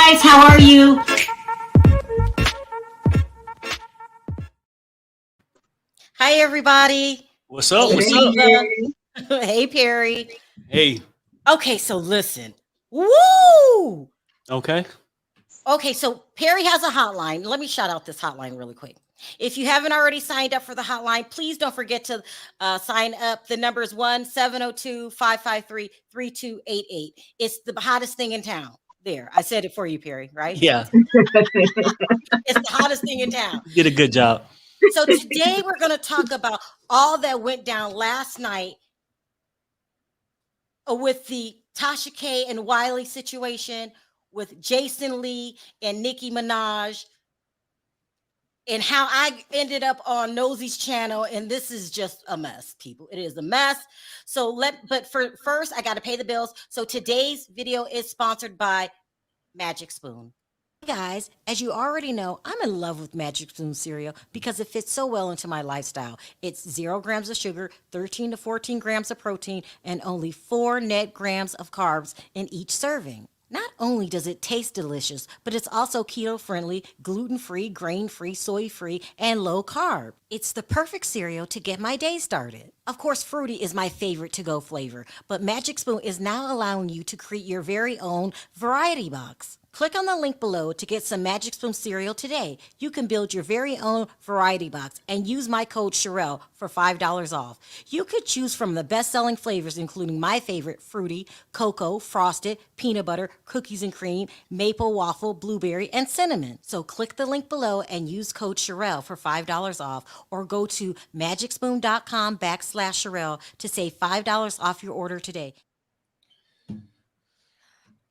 guys, how are you? Hi, everybody. What's up? Hey, What's Diva. up? Hey, Perry. Hey. Okay, so listen. Woo! Okay. Okay, so Perry has a hotline. Let me shout out this hotline really quick. If you haven't already signed up for the hotline, please don't forget to sign up. The number is 1-702-553-3288. It's the hottest thing in town. There, I said it for you, Perry, right? Yeah. It's the hottest thing in town. You did a good job. So today we're going to talk about all that went down last night with the Tasha K and Wiley situation, with Jason Lee and Nicki Minaj, and how I ended up on Nosey's channel. And this is just a mess, people. It is a mess. But first, I got to pay the bills. So today's video is sponsored by Magic Spoon. Guys, as you already know, I'm in love with Magic Spoon cereal because it fits so well into my lifestyle. It's 0 grams of sugar, 13 to 14 grams of protein, and only 4 net grams of carbs in each serving. Not only does it taste delicious, but it's also keto-friendly, gluten-free, grain-free, soy-free, and low-carb. It's the perfect cereal to get my day started. Of course, fruity is my favorite to-go flavor, but Magic Spoon is now allowing you to create your very own variety box. Click on the link below to get some Magic Spoon cereal today. You can build your very own variety box and use my code Sharrell for $5 off. You could choose from the best-selling flavors, including my favorite, fruity, cocoa, frosted, peanut butter, cookies and cream, maple waffle, blueberry, and cinnamon. So click the link below and use code Sharrell for $5 off, or go to magicspoon.com/Sharrell to save $5 off your order today.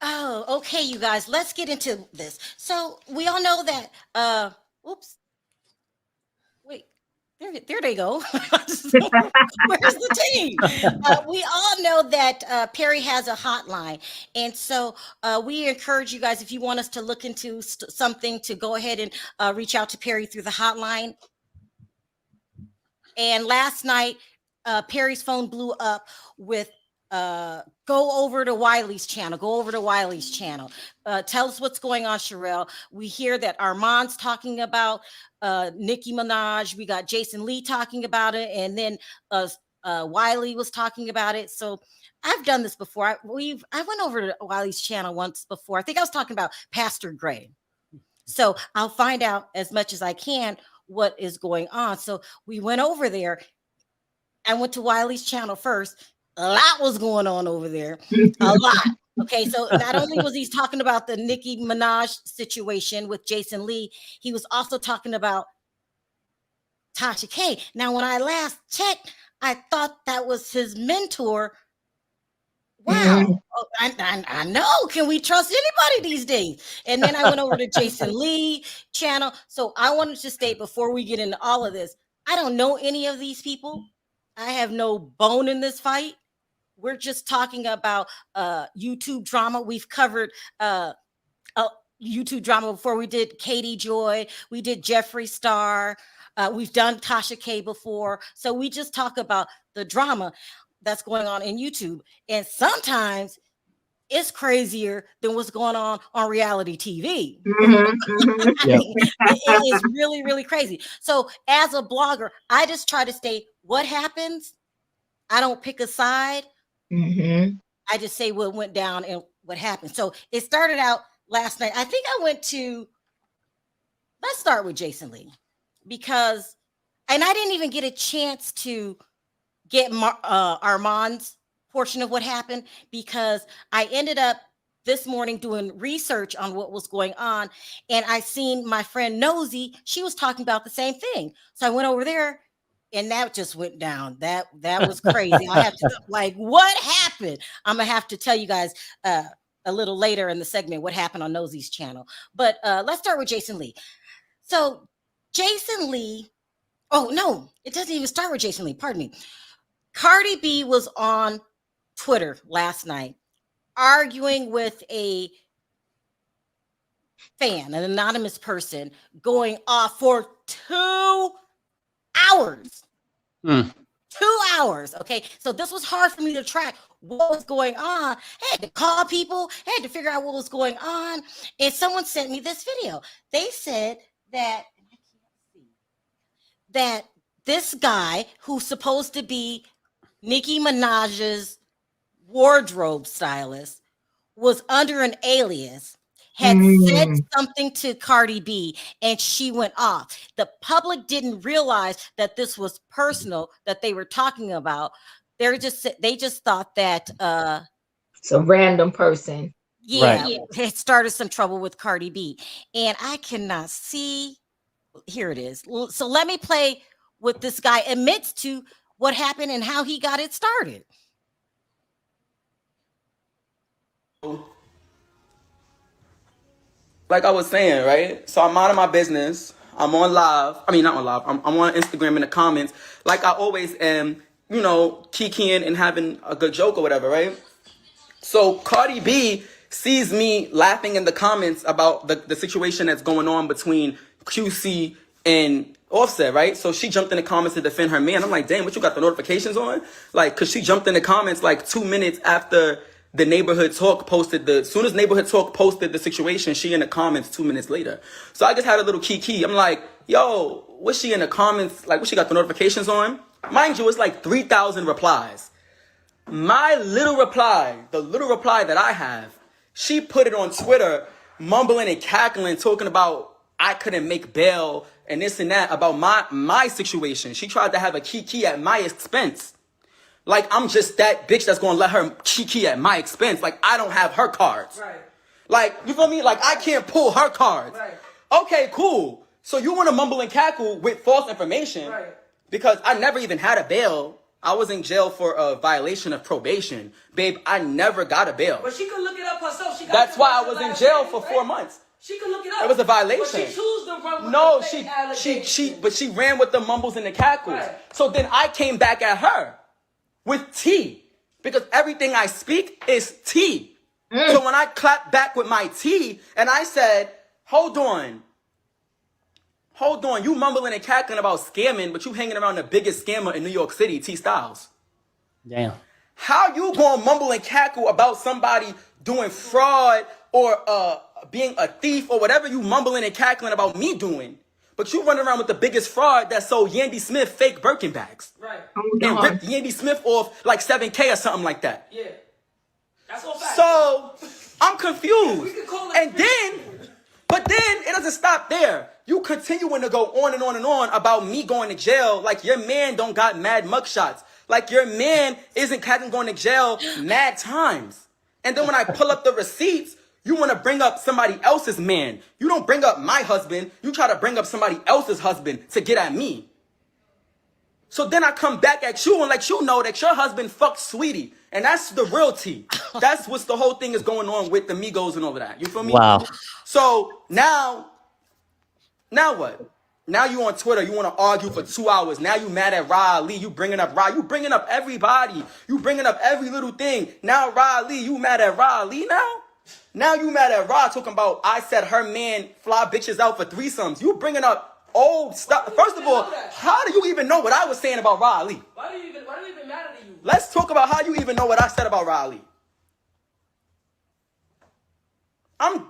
Oh, okay, you guys, let's get into this. So we all know that, oops, wait, there they go. Where's the team? We all know that Perry has a hotline. And so we encourage you guys, if you want us to look into something, to go ahead and reach out to Perry through the hotline. And last night, Perry's phone blew up with go over to Wiley's channel. Tell us what's going on, Sharrell. We hear that Armand's talking about Nicki Minaj. We got Jason Lee talking about it, and then Wiley was talking about it. So I've done this before. I went over to Wiley's channel once before. I think I was talking about Pastor Gray. So I'll find out as much as I can what is going on. So we went over there. I went to Wiley's channel first. A lot was going on over there. A lot. Okay, so not only was he talking about the Nicki Minaj situation with Jason Lee, he was also talking about Tasha K. Now, when I last checked, I thought that was his mentor. Wow. Oh, I know. Can we trust anybody these days? And then I went over to Jason Lee channel. So I wanted to state before we get into all of this, I don't know any of these people. I have no bone in this fight. We're just talking about YouTube drama. We've covered YouTube drama before. We did Katie Joy. We did Jeffree Star. We've done Tasha K before. So we just talk about the drama that's going on in YouTube. And sometimes it's crazier than what's going on reality TV. It is really, really crazy. So as a blogger, I just try to state what happens. I don't pick a side. I just say what went down and what happened. So it started out last night. I think I went to, let's start with Jason Lee, because, and I didn't even get a chance to get Armand's portion of what happened, because I ended up this morning doing research on what was going on, and I seen my friend Nosy, she was talking about the same thing. So I went over there, and that just went down. That was crazy. I have to, like, what happened? I'm gonna have to tell you guys a little later in the segment what happened on Nosy's channel. But let's start with Jason Lee. So Jason Lee, oh no, it doesn't even start with Jason Lee. Pardon me. Cardi B was on Twitter last night arguing with a fan, an anonymous person, going off for 2 hours. 2 hours. Okay. So this was hard for me to track. what was going on. I had to call people, I had to figure out what was going on. And someone sent me this video. They said that this guy who's supposed to be Nicki Minaj's wardrobe stylist was under an alias, had said something to Cardi B, and she went off. The public didn't realize that this was personal, that they were talking about. They just thought that some random person. Yeah, it started some trouble with Cardi B. And I cannot see. Here it is. So let me play what this guy admits to what happened and how he got it started. Like I was saying, right? So I'm minding my business. I'm on live. I mean, not on live. I'm on Instagram in the comments. Like I always am, you know, kikiing and having a good joke or whatever, right? So Cardi B sees me laughing in the comments about the situation that's going on between QC and Offset, right? So she jumped in the comments to defend her man. I'm like, damn, what you got the notifications on? Like, cause she jumped in the comments like 2 minutes after the Neighborhood Talk posted as soon as Neighborhood Talk posted the situation, she in the comments 2 minutes later. So I just had a little kiki. I'm like, yo, what's she in the comments? Like, what she got the notifications on? Mind you, it's like 3,000 replies. My little reply, the little reply that I have, she put it on Twitter, mumbling and cackling, talking about I couldn't make bail and this and that about my situation. She tried to have a kiki at my expense. Like, I'm just that bitch that's gonna let her kiki at my expense. Like, I don't have her cards. Right. Like, you feel me? Like, I can't pull her cards. Right. Okay, cool. So you wanna mumble and cackle with false information. Right. Because I never even had a bail. I was in jail for a violation of probation. Babe, I never got a bail. But she could look it up herself. That's why I was in jail for 4 months. She could look it up. It was a violation. But she chose to run with no, the but she ran with the mumbles and the cackles. Right. So then I came back at her with tea. Because everything I speak is tea. So when I clapped back with my tea and I said, hold on, you mumbling and cackling about scamming, but you hanging around the biggest scammer in New York City, T Styles. Damn. How you gonna mumble and cackle about somebody doing fraud or being a thief or whatever you mumbling and cackling about me doing, but you run around with the biggest fraud that sold Yandy Smith fake Birkin bags. Right. And ripped Yandy Smith off like 7K or something like that. Yeah. That's all facts. So I'm confused. But then it doesn't stop there. You continuing to go on and on and on about me going to jail like your man don't got mad mugshots. Like your man isn't catching going to jail mad times. And then when I pull up the receipts, you want to bring up somebody else's man. You don't bring up my husband. You try to bring up somebody else's husband to get at me. So then I come back at you and let you know that your husband fucked Sweetie. And that's the real tea. That's what the whole thing is going on with the Migos and all of that. You feel me? Wow. So now what? Now you on Twitter, you want to argue for 2 hours. Now you mad at Riley. You bringing up Riley. You bringing up everybody. You bringing up every little thing. Now Riley, you mad at Riley now? Now you mad at Rod talking about I said her man fly bitches out for threesomes. You bringing up old stuff. First of all, how do you even know what I was saying about Riley? Why do you even matter to you? Let's talk about how you even know what I said about Riley. I'm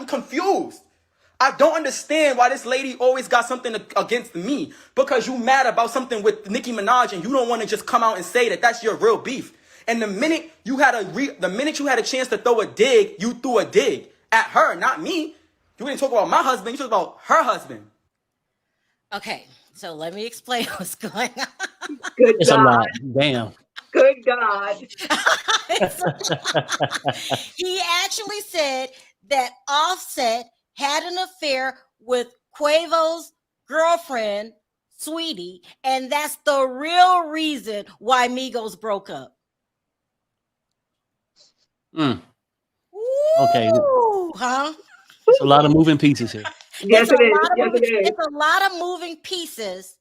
confused. I don't understand why this lady always got something against me because you mad about something with Nicki Minaj and you don't want to just come out and say that that's your real beef. And the minute you had a chance to throw a dig, you threw a dig at her, not me. You didn't talk about my husband. You talked about her husband. Okay, so let me explain what's going on. Good It's God. a lot. Damn. Good God. He actually said that Offset had an affair with Quavo's girlfriend, Sweetie, and that's the real reason why Migos broke up. Okay. Ooh, huh? It's a lot of moving pieces here. Yes, it is. It's a lot of moving pieces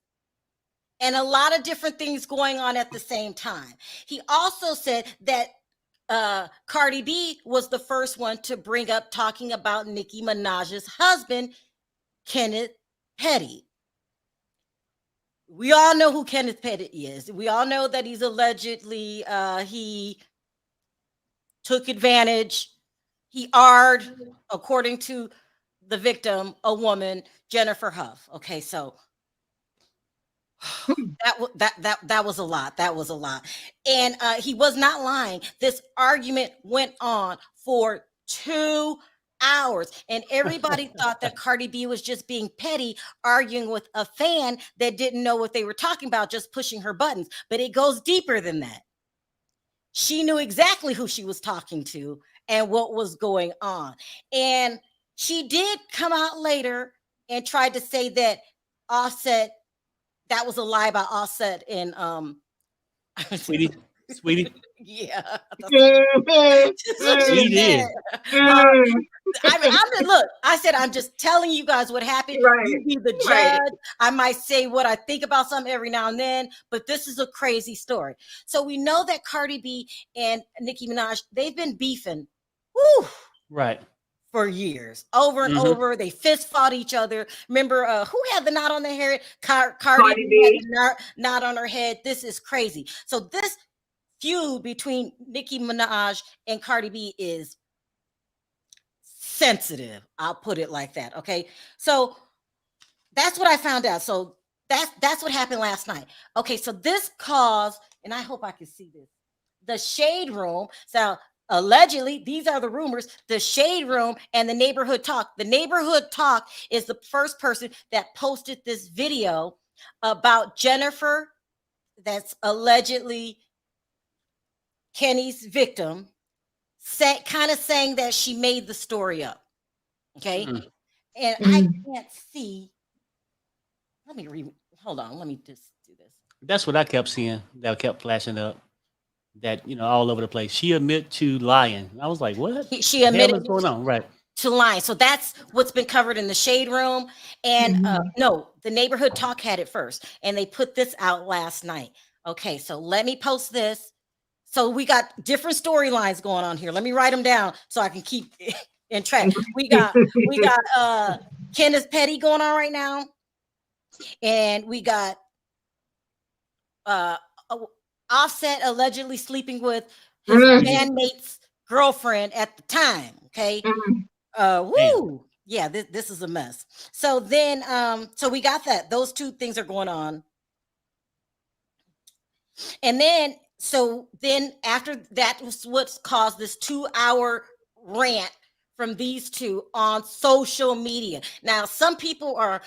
and a lot of different things going on at the same time. He also said that Cardi B was the first one to bring up talking about Nicki Minaj's husband, Kenneth Petty. We all know who Kenneth Petty is. We all know that he's allegedly he took advantage. He AR'd, according to the victim, a woman, Jennifer Huff. Okay, so that was a lot. That was a lot. And he was not lying. This argument went on for 2 hours, and everybody thought that Cardi B was just being petty, arguing with a fan that didn't know what they were talking about, just pushing her buttons. But it goes deeper than that. She knew exactly who she was talking to and what was going on. And she did come out later and tried to say that Offset, that was a lie about Offset and Sweetie. yeah. She did. Look, I said, I'm just telling you guys what happened. Right. You be the judge. Right. I might say what I think about something every now and then, but this is a crazy story. So we know that Cardi B and Nicki Minaj, they've been beefing Right. for years, over and over. They fist fought each other. Remember, who had the knot on their head? Cardi B had the knot on her head. This is crazy. So this feud between Nicki Minaj and Cardi B is sensitive. I'll put it like that. Okay. So that's what I found out. So that's what happened last night. Okay. So this caused, and I hope I can see this, the Shade Room. So allegedly, these are the rumors, the Shade Room and the Neighborhood Talk. The Neighborhood Talk is the first person that posted this video about Jennifer, that's allegedly Kenny's victim, kind of saying that she made the story up. Okay. And I can't see. Hold on. Let me just do this. That's what I kept seeing. That kept flashing up. That, all over the place. She admit to lying. I was like, what? She admitted what's going on, right? To lying. So that's what's been covered in the Shade Room. And no, the Neighborhood Talk had it first, and they put this out last night. Okay, so let me post this. So we got different storylines going on here. Let me write them down so I can keep in track. We got Kenneth Petty going on right now, and we got Offset allegedly sleeping with his bandmate's girlfriend at the time. Okay. Yeah, this is a mess. So then so we got that. Those two things are going on. And then after that was what caused this 2-hour rant from these two on social media. Now, some people are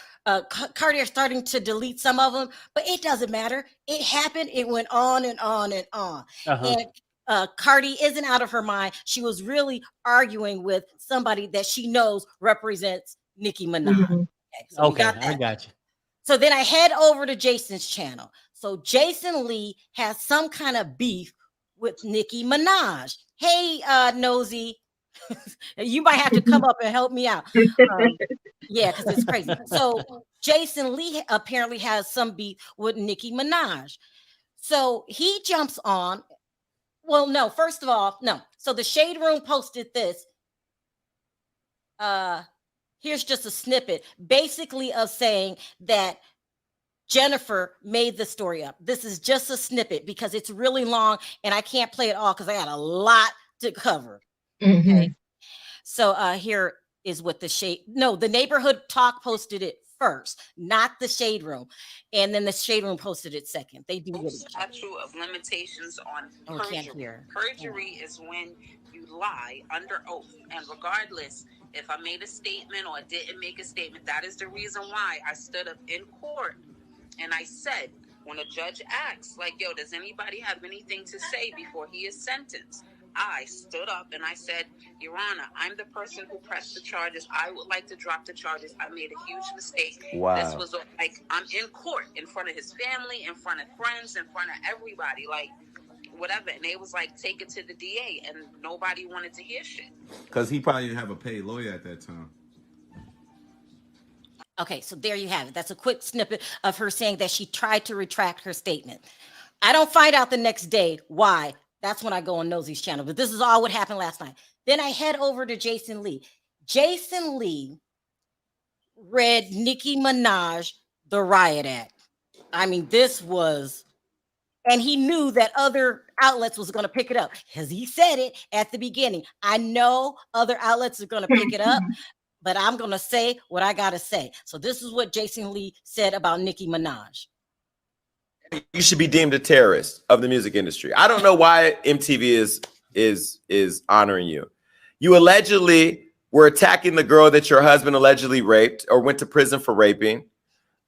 Cardi are starting to delete some of them, but it doesn't matter. It happened. It went on and on and on. And Cardi isn't out of her mind. She was really arguing with somebody that she knows represents Nicki Minaj. Okay, so I got you. So then I head over to Jason's channel. So Jason Lee has some kind of beef with Nicki Minaj. Hey, Nosy, you might have to come up and help me out. Yeah, because it's crazy. So Jason Lee apparently has some beef with Nicki Minaj. So he jumps on. Well, no, first of all, no. So the Shade Room posted this. Here's just a snippet, basically of saying that Jennifer made the story up. This is just a snippet because it's really long and I can't play it all because I got a lot to cover. Okay. So here is what the Neighborhood Talk posted it first, not the Shade Room. And then the Shade Room posted it second. They do statute of limitations on perjury. Perjury is when you lie under oath. And regardless if I made a statement or didn't make a statement, that is the reason why I stood up in court and I said, when a judge asks, like, yo, does anybody have anything to say before he is sentenced? I stood up and I said, Your Honor, I'm the person who pressed the charges. I would like to drop the charges. I made a huge mistake. Wow. This was like, I'm in court in front of his family, in front of friends, in front of everybody, like, whatever. And they was like, take it to the DA. And nobody wanted to hear shit. Because he probably didn't have a paid lawyer at that time. Okay, so there you have it. That's a quick snippet of her saying that she tried to retract her statement. I don't find out the next day why. That's when I go on Nosy's channel. But this is all what happened last night. Then I head over to Jason Lee. Jason Lee read Nicki Minaj, the Riot Act. I mean, this was And he knew that other outlets was going to pick it up because he said it at the beginning. I know other outlets are going to pick it up, but I'm going to say what I got to say. So this is what Jason Lee said about Nicki Minaj. You should be deemed a terrorist of the music industry. I don't know why MTV is honoring you. You allegedly were attacking the girl that your husband allegedly raped or went to prison for raping,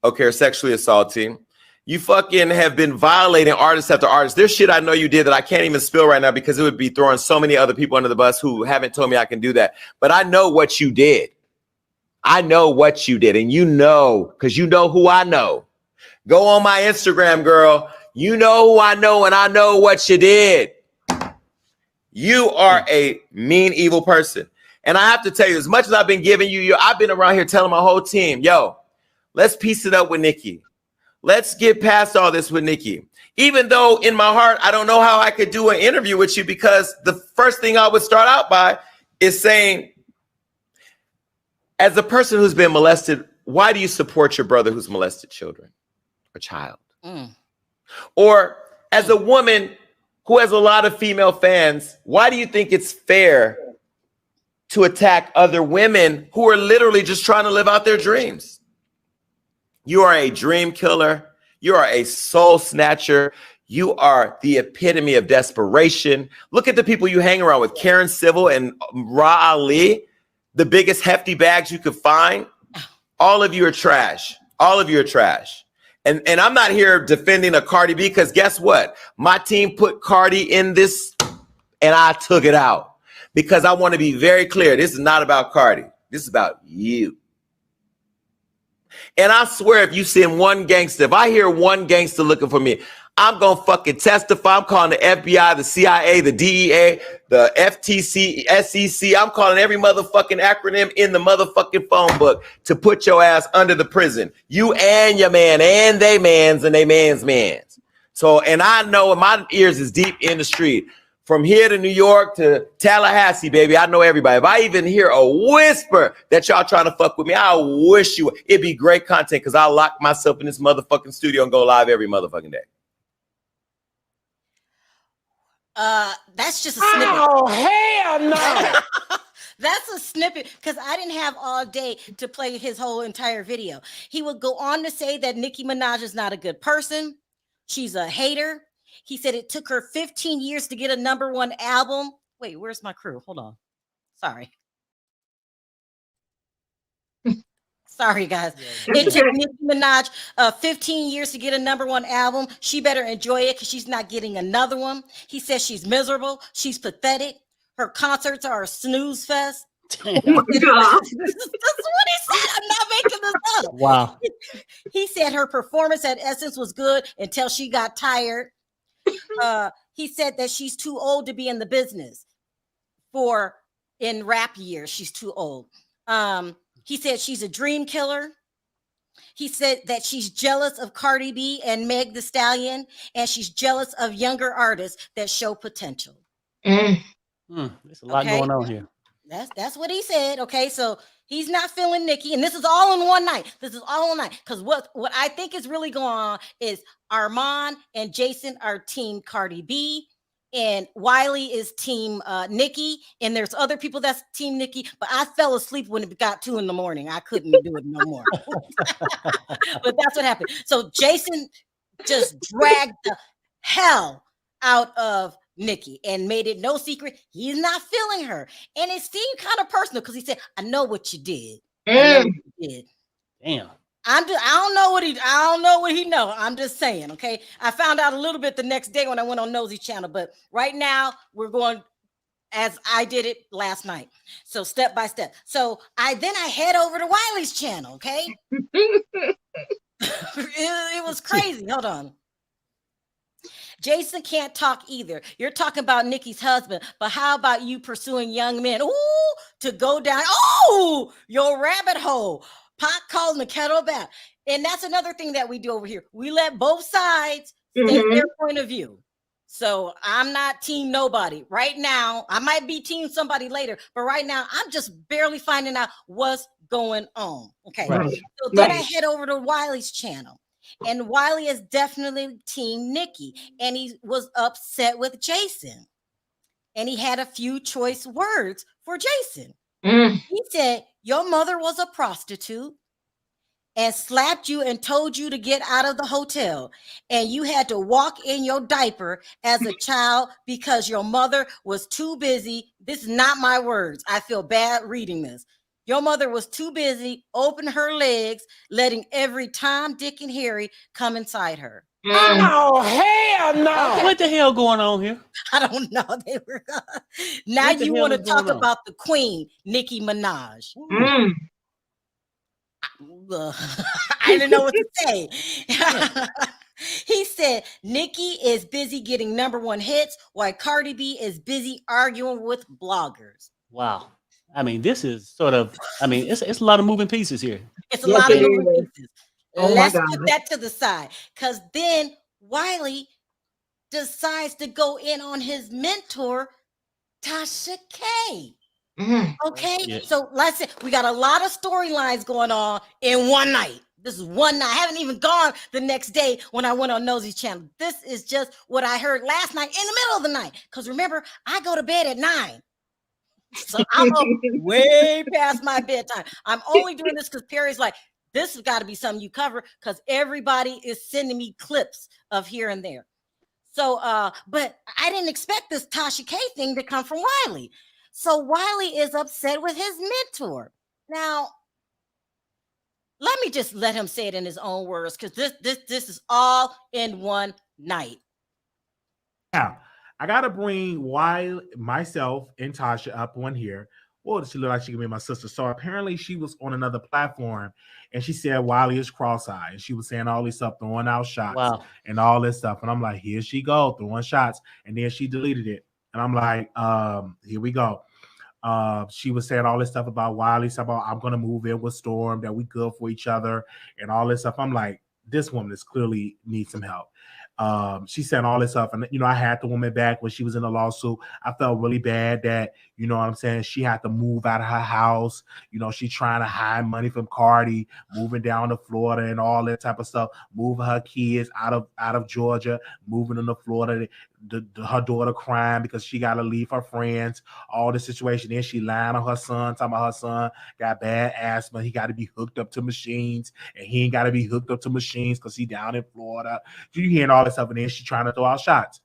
okay, or sexually assaulting. You fucking have been violating artist after artist. There's shit I know you did that I can't even spill right now because it would be throwing so many other people under the bus who haven't told me I can do that. But I know what you did. I know what you did. And you know, because you know who I know. Go on my Instagram, girl. You know who I know, and I know what you did. You are a mean, evil person. And I have to tell you, as much as I've been giving you, I've been around here telling my whole team, yo, let's piece it up with Nicki. Let's get past all this with Nicki. Even though in my heart, I don't know how I could do an interview with you because the first thing I would start out by is saying, as a person who's been molested, why do you support your brother who's molested children or child? Or as a woman who has a lot of female fans, why do you think it's fair to attack other women who are literally just trying to live out their dreams? You are a dream killer. You are a soul snatcher. You are the epitome of desperation. Look at the people you hang around with, Karen Civil and Ra Ali, the biggest hefty bags you could find. All of you are trash. All of you are trash. And I'm not here defending a Cardi B because guess what? My team put Cardi in this and I took it out because I want to be very clear. This is not about Cardi. This is about you. And I swear, if you send one gangster, if I hear one gangster looking for me, I'm going to fucking testify. I'm calling the FBI, the CIA, the DEA, the FTC, SEC. I'm calling every motherfucking acronym in the motherfucking phone book to put your ass under the prison. You and your man and they mans and they man's mans. So, and I know my ears is deep in the street. From here to New York to Tallahassee, baby, I know everybody. If I even hear a whisper that y'all trying to fuck with me, I wish you would. It'd be great content because I'll lock myself in this motherfucking studio and go live every motherfucking day. That's just a snippet. Oh, hell no. That's a snippet because I didn't have all day to play his whole entire video. He would go on to say that Nicki Minaj is not a good person. She's a hater. He said it took her 15 years to get a #1 album. Wait, where's my crew? Hold on. Sorry. Sorry, guys. It took Nicki Minaj 15 years to get a #1 album. She better enjoy it because she's not getting another one. He says she's miserable. She's pathetic. Her concerts are a snooze fest. That's what he said. I'm not making this up. Wow. He said her performance at Essence was good until she got tired. He said that she's too old to be in the business. In rap years, she's too old. He said she's a dream killer. He said that she's jealous of Cardi B and Meg Thee Stallion, and she's jealous of younger artists that show potential. There's a lot going on here. That's what he said. Okay, so he's not feeling Nicki, and this is all in one night. This is all in one night because what I think is really going on is Armand and Jason are team Cardi B, and Wiley is team Nicki, and there's other people that's team Nicki. But I fell asleep when it got 2 a.m. I couldn't do it no more. But that's what happened. So Jason just dragged the hell out of Nicki and made it no secret he's not feeling her, and it seemed kind of personal because he said, "I know what you did." I know what you did. Damn. I don't know what he know. I'm just saying, okay. I found out a little bit the next day when I went on Nosy channel, but right now we're going as I did it last night. So step by step. So I head over to Wiley's channel, okay. It was crazy. Hold on. Jason can't talk either. You're talking about Nicki's husband, but how about you pursuing young men? Ooh, to go down. Oh, your rabbit hole. Pot calling the kettle back. And that's another thing that we do over here. We let both sides state their point of view. So I'm not team nobody right now. I might be team somebody later, but right now I'm just barely finding out what's going on. Okay. Right. So then I head over to Wiley's channel. And Wiley is definitely team Nikki. And he was upset with Jason. And he had a few choice words for Jason. He said, your mother was a prostitute and slapped you and told you to get out of the hotel. And you had to walk in your diaper as a child because your mother was too busy. This is not my words. I feel bad reading this. Your mother was too busy, open her legs, letting every Tom, Dick, and Harry come inside her. Oh, hell no. What the hell going on here? I don't know. They were now you want to talk about the queen, Nicki Minaj. I didn't know what to say. He said Nicki is busy getting #1 hits while Cardi B is busy arguing with bloggers. Wow. I mean, this is sort of, I mean, it's a lot of moving pieces here. It's a lot of moving pieces. Let's put that to the side. Because then Wiley decides to go in on his mentor, Tasha K. Okay, so let's say we got a lot of storylines going on in one night. This is one night. I haven't even gone the next day when I went on Nosey's channel. This is just what I heard last night in the middle of the night. Because remember, I go to bed at 9. So I'm way past my bedtime. I'm only doing this because Perry's like, this has got to be something you cover because everybody is sending me clips of here and there. So, but I didn't expect this Tasha K thing to come from Wiley. So Wiley is upset with his mentor. Now, let me just let him say it in his own words because this is all in one night. Now, I gotta bring Wiley, myself, and Tasha up on here. Well, she looked like she could be my sister. So apparently she was on another platform and she said Wiley is cross-eyed. And she was saying all this stuff, throwing out shots and all this stuff. And I'm like, here she go, throwing shots. And then she deleted it. And I'm like, here we go. She was saying all this stuff about Wiley, stuff about I'm gonna move in with Storm, that we good for each other, and all this stuff. I'm like, this woman is clearly needs some help. She said all this stuff, and I had the woman back when she was in the lawsuit. I felt really bad that, what I'm saying, she had to move out of her house. She trying to hide money from Cardi, moving down to Florida and all that type of stuff, moving her kids out of Georgia, moving them to Florida. Her daughter crying because she got to leave her friends, all the situation. Then she lying on her son, talking about her son got bad asthma. He got to be hooked up to machines, and he ain't got to be hooked up to machines because he down in Florida. You hearing all this stuff, and then she trying to throw out shots.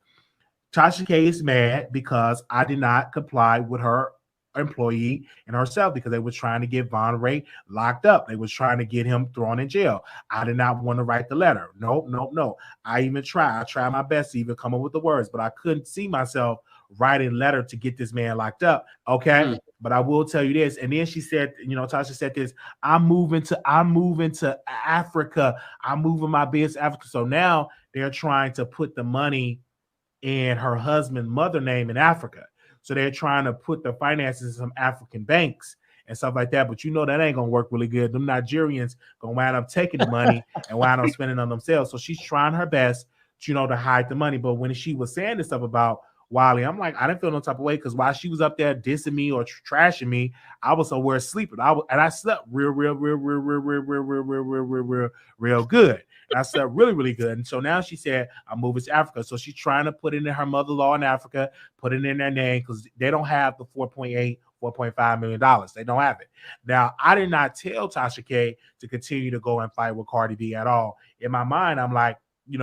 Tasha K is mad because I did not comply with her employee and herself because they were trying to get Von Ray locked up. They was trying to get him thrown in jail. I did not want to write the letter. No. I even tried. I tried my best to even come up with the words, but I couldn't see myself writing a letter to get this man locked up. Okay. But I will tell you this. And then she said, Tasha said this, I'm moving to Africa. I'm moving my business to Africa. So now they're trying to put the money in her husband's mother name in Africa. So they're trying to put the finances in some African banks and stuff like that. But that ain't going to work really good. Them Nigerians going to wind up taking the money and wind up spending on themselves. So she's trying her best, to hide the money. But when she was saying this stuff about Wiley, I'm like, I didn't feel no type of way because while she was up there dissing me or trashing me, I was somewhere sleeping. I slept real good. And I slept really, really good. And so now she said, I'm moving to Africa. So she's trying to put it in her mother-in-law in Africa, put it in their name because they don't have the $4.5 million. They don't have it. Now, I did not tell Tasha K to continue to go and fight with Cardi B at all. In my mind, I'm like,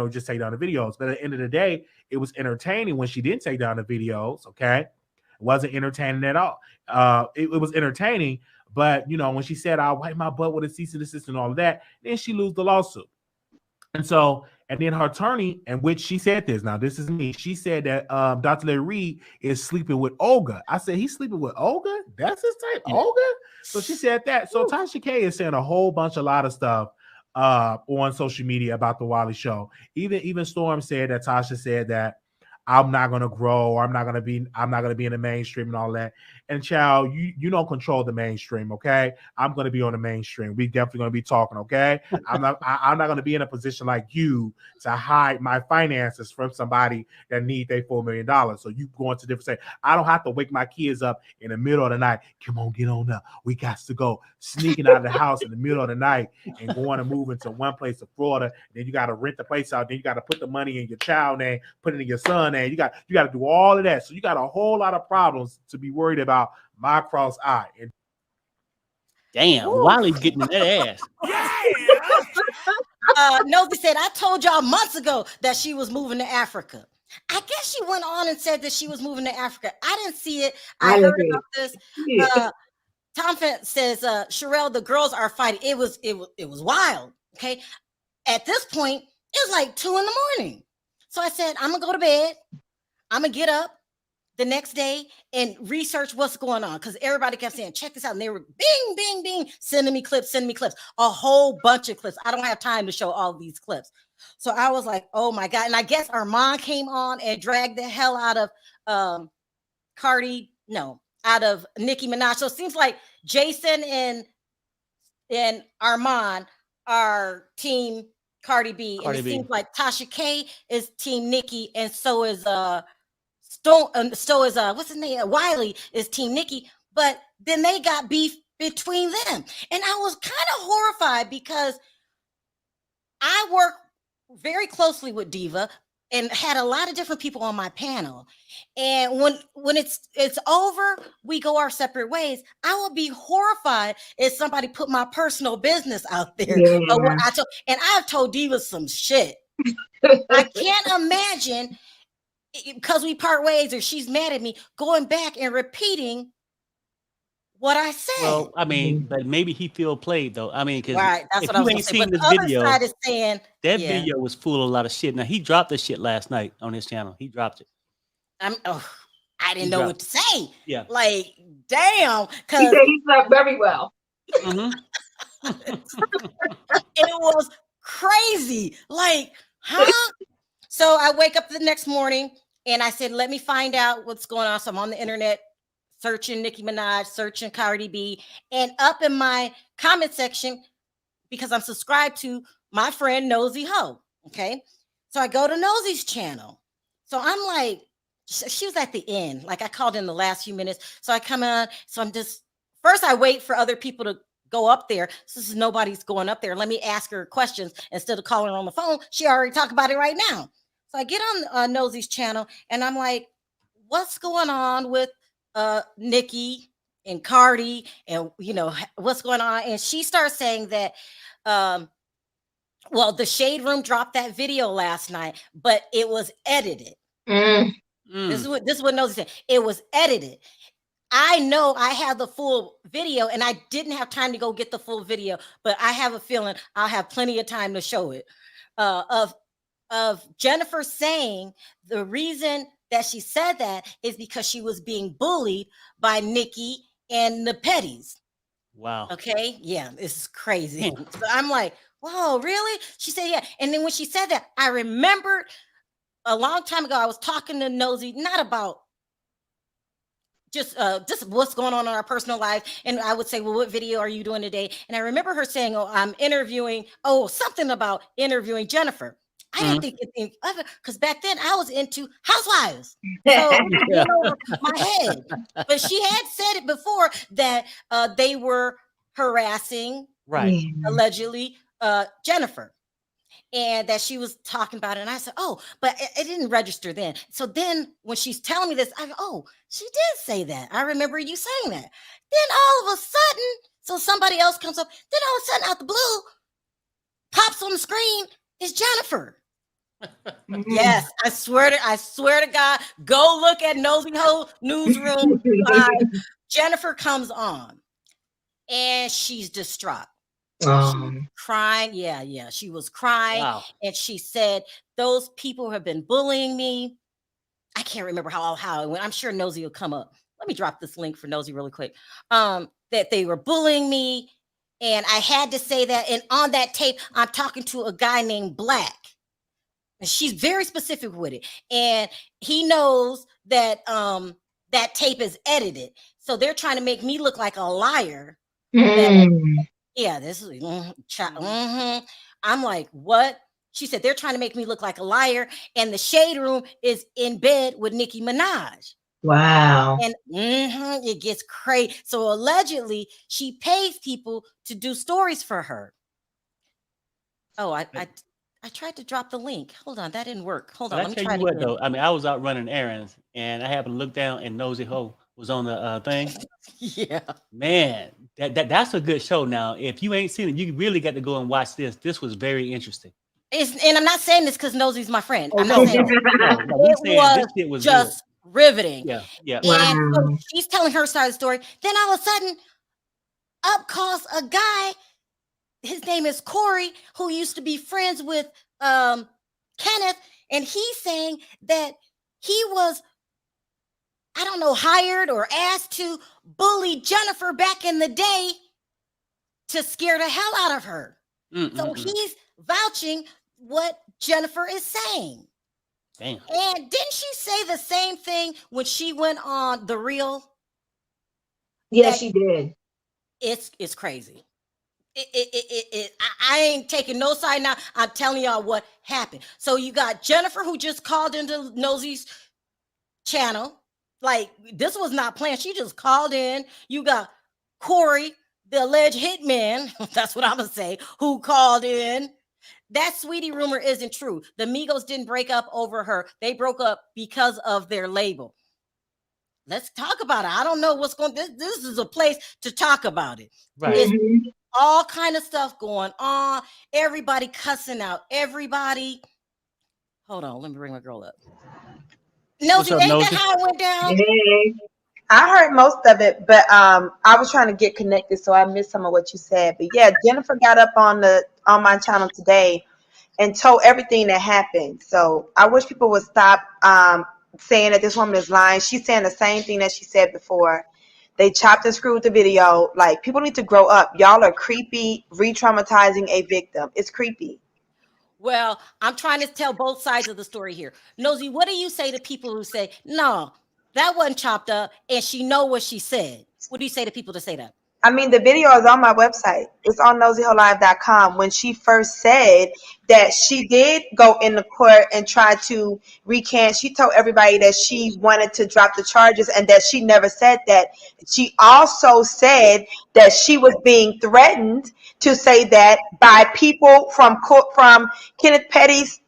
just take down the videos. But at the end of the day, it was entertaining when she didn't take down the videos, okay? It wasn't entertaining at all. It was entertaining, but, when she said, I'll wipe my butt with a cease and desist and all of that, then she lose the lawsuit. And then her attorney, and which she said this, now this is me, she said that Dr. Larry Reed is sleeping with Olga. I said, he's sleeping with Olga? That's his type, Olga? So she said that. So Tasha K is saying a lot of stuff on social media about the Wiley show. Even Storm said that Tasha said that I'm not gonna grow, or I'm not gonna be in the mainstream and all that. And child, you don't control the mainstream, okay? I'm gonna be on the mainstream. We definitely gonna be talking, okay? I'm not gonna be in a position like you to hide my finances from somebody that need their $4 million. So you go into different say, I don't have to wake my kids up in the middle of the night. Come on, get on up. We got to go. Sneaking out of the house in the middle of the night and going to move into one place of Florida. Then you got to rent the place out. Then you got to put the money in your child name, put it in your son name. You got to do all of that. So you got a whole lot of problems to be worried about my cross eye. And damn, Wiley's getting in that ass. Nosy said, I told y'all months ago that she was moving to Africa. I guess she went on and said that she was moving to Africa. I didn't see it. I heard about this. Tom says, Sharrell, the girls are fighting. It was wild. Okay. At this point, it's like 2 a.m. So I said, I'm gonna go to bed. I'm gonna get up the next day and research what's going on. Because everybody kept saying, check this out. And they were bing, bing, bing, sending me clips, a whole bunch of clips. I don't have time to show all these clips. So I was like, oh my God. And I guess Armand came on and dragged the hell out of out of Nicki Minaj. So it seems like Jason and Armand are team Cardi B. And it seems like Tasha K is team Nicki, and so is what's his name? Wiley is team Nicki. But then they got beef between them. And I was kind of horrified because I work very closely with Diva and had a lot of different people on my panel. And when it's over, we go our separate ways. I will be horrified if somebody put my personal business out there. Yeah. And I've told Diva some shit. I can't imagine, because we part ways or she's mad at me, going back and repeating what I said. Well, I mean, but maybe he feel played though. I mean, because that's what I was ain't saying. seen But this the video, other side is saying that video was full of a lot of shit. Now he dropped the shit last night on his channel. He dropped it. I didn't know what to say. Yeah, like damn, because he said he slept very well. Mm-hmm. It was crazy. Like, huh? So I wake up the next morning and I said, let me find out what's going on. So I'm on the internet searching Nicki Minaj, searching Cardi B, and up in my comment section, because I'm subscribed to my friend Nosy Ho. Okay. So I go to Nosy's channel. So I'm like, she was at the end. Like I called in the last few minutes. So I come on. So I'm just, first I wait for other people to go up there. Since nobody's going up there, let me ask her questions instead of calling her on the phone. She already talked about it right now. So I get on Nosy's channel and I'm like, what's going on with Nicki and Cardi, and what's going on? And she starts saying that well, the Shade Room dropped that video last night, but it was edited. This is what Nosy said. It was edited. I know I have the full video and I didn't have time to go get the full video, but I have a feeling I'll have plenty of time to show it. Of Jennifer saying the reason that she said that is because she was being bullied by Nicki and the Petties. Wow. Okay. Yeah, this is crazy. So I'm like, whoa, really? She said, yeah. And then when she said that, I remembered a long time ago, I was talking to Nosy, not about just what's going on in our personal life. And I would say, well, what video are you doing today? And I remember her saying, oh, I'm interviewing, something about interviewing Jennifer. I didn't think anything of it because back then I was into housewives. So my head. But she had said it before that they were harassing, allegedly, Jennifer. And that she was talking about it. And I said, but it didn't register then. So then when she's telling me this, I go, she did say that. I remember you saying that. Then all of a sudden, so somebody else comes up. Then all of a sudden out the blue, pops on the screen, is Jennifer. Yes, I swear to God, go look at Nosy Ho Newsroom Live. Jennifer comes on and she's distraught. She's crying. Yeah. She was crying. Wow. And she said, those people have been bullying me. I can't remember how it went. I'm sure Nosy will come up. Let me drop this link for Nosy really quick. That they were bullying me. And I had to say that. And on that tape, I'm talking to a guy named Black. She's very specific with it, and he knows that that tape is edited, so they're trying to make me look like a liar. Yeah, this is I'm like, what? She said they're trying to make me look like a liar, and the shade room is in bed with Nicki Minaj. Wow. And it gets crazy. So allegedly, she pays people to do stories for her. Oh, I tried to drop the link. Hold on, that didn't work. Hold on, But I let me tell try you it what, again. though, I mean, I was out running errands, and I happened to look down, and Nosy Ho was on the thing. Yeah, Man, that's a good show. Now, if you ain't seen it, you really got to go and watch this. This was very interesting. and I'm not saying this because Nosy's my friend. Oh I'm no, not saying no. We it saying was this shit was just good. riveting. Yeah. And so Wow. she's telling her side of the story. Then all of a sudden, up calls a guy. His name is Corey, who used to be friends with Kenneth, and he's saying that he was, I don't know, hired or asked to bully Jennifer back in the day to scare the hell out of her. So he's vouching what Jennifer is saying. Damn. And didn't she say the same thing when she went on The Real? Yeah, she did. It's crazy. I ain't taking no side now. I'm telling y'all what happened. So you got Jennifer, who just called into Nosy's channel. Like, this was not planned. She just called in. You got Corey, the alleged hitman. That's what I'm gonna say. Who called in? That Sweetie rumor isn't true. The Migos didn't break up over her. They broke up because of their label. Let's talk about it. I don't know what's going. This is a place to talk about it. Right. It's all kind of stuff going on. Everybody cussing out everybody. Hold on, let me bring my girl up. Nosy, ain't that how it went down? Hey. I heard most of it, but I was trying to get connected, so I missed some of what you said. But yeah, Jennifer got up on my channel today and told everything that happened. So I wish people would stop saying that this woman is lying. She's saying the same thing that she said before. They chopped and screwed the video. Like, people need to grow up. Y'all are creepy, re-traumatizing a victim. It's creepy. Well, I'm trying to tell both sides of the story here. Nosy, what do you say to people who say, no, that wasn't chopped up and she know what she said? What do you say to people to say that? I mean, the video is on my website. It's on NosyHoLive.com. When she first said that she did go in the court and try to recant, she told everybody that she wanted to drop the charges and that she never said that. She also said that she was being threatened to say that by people from Kenneth Petty's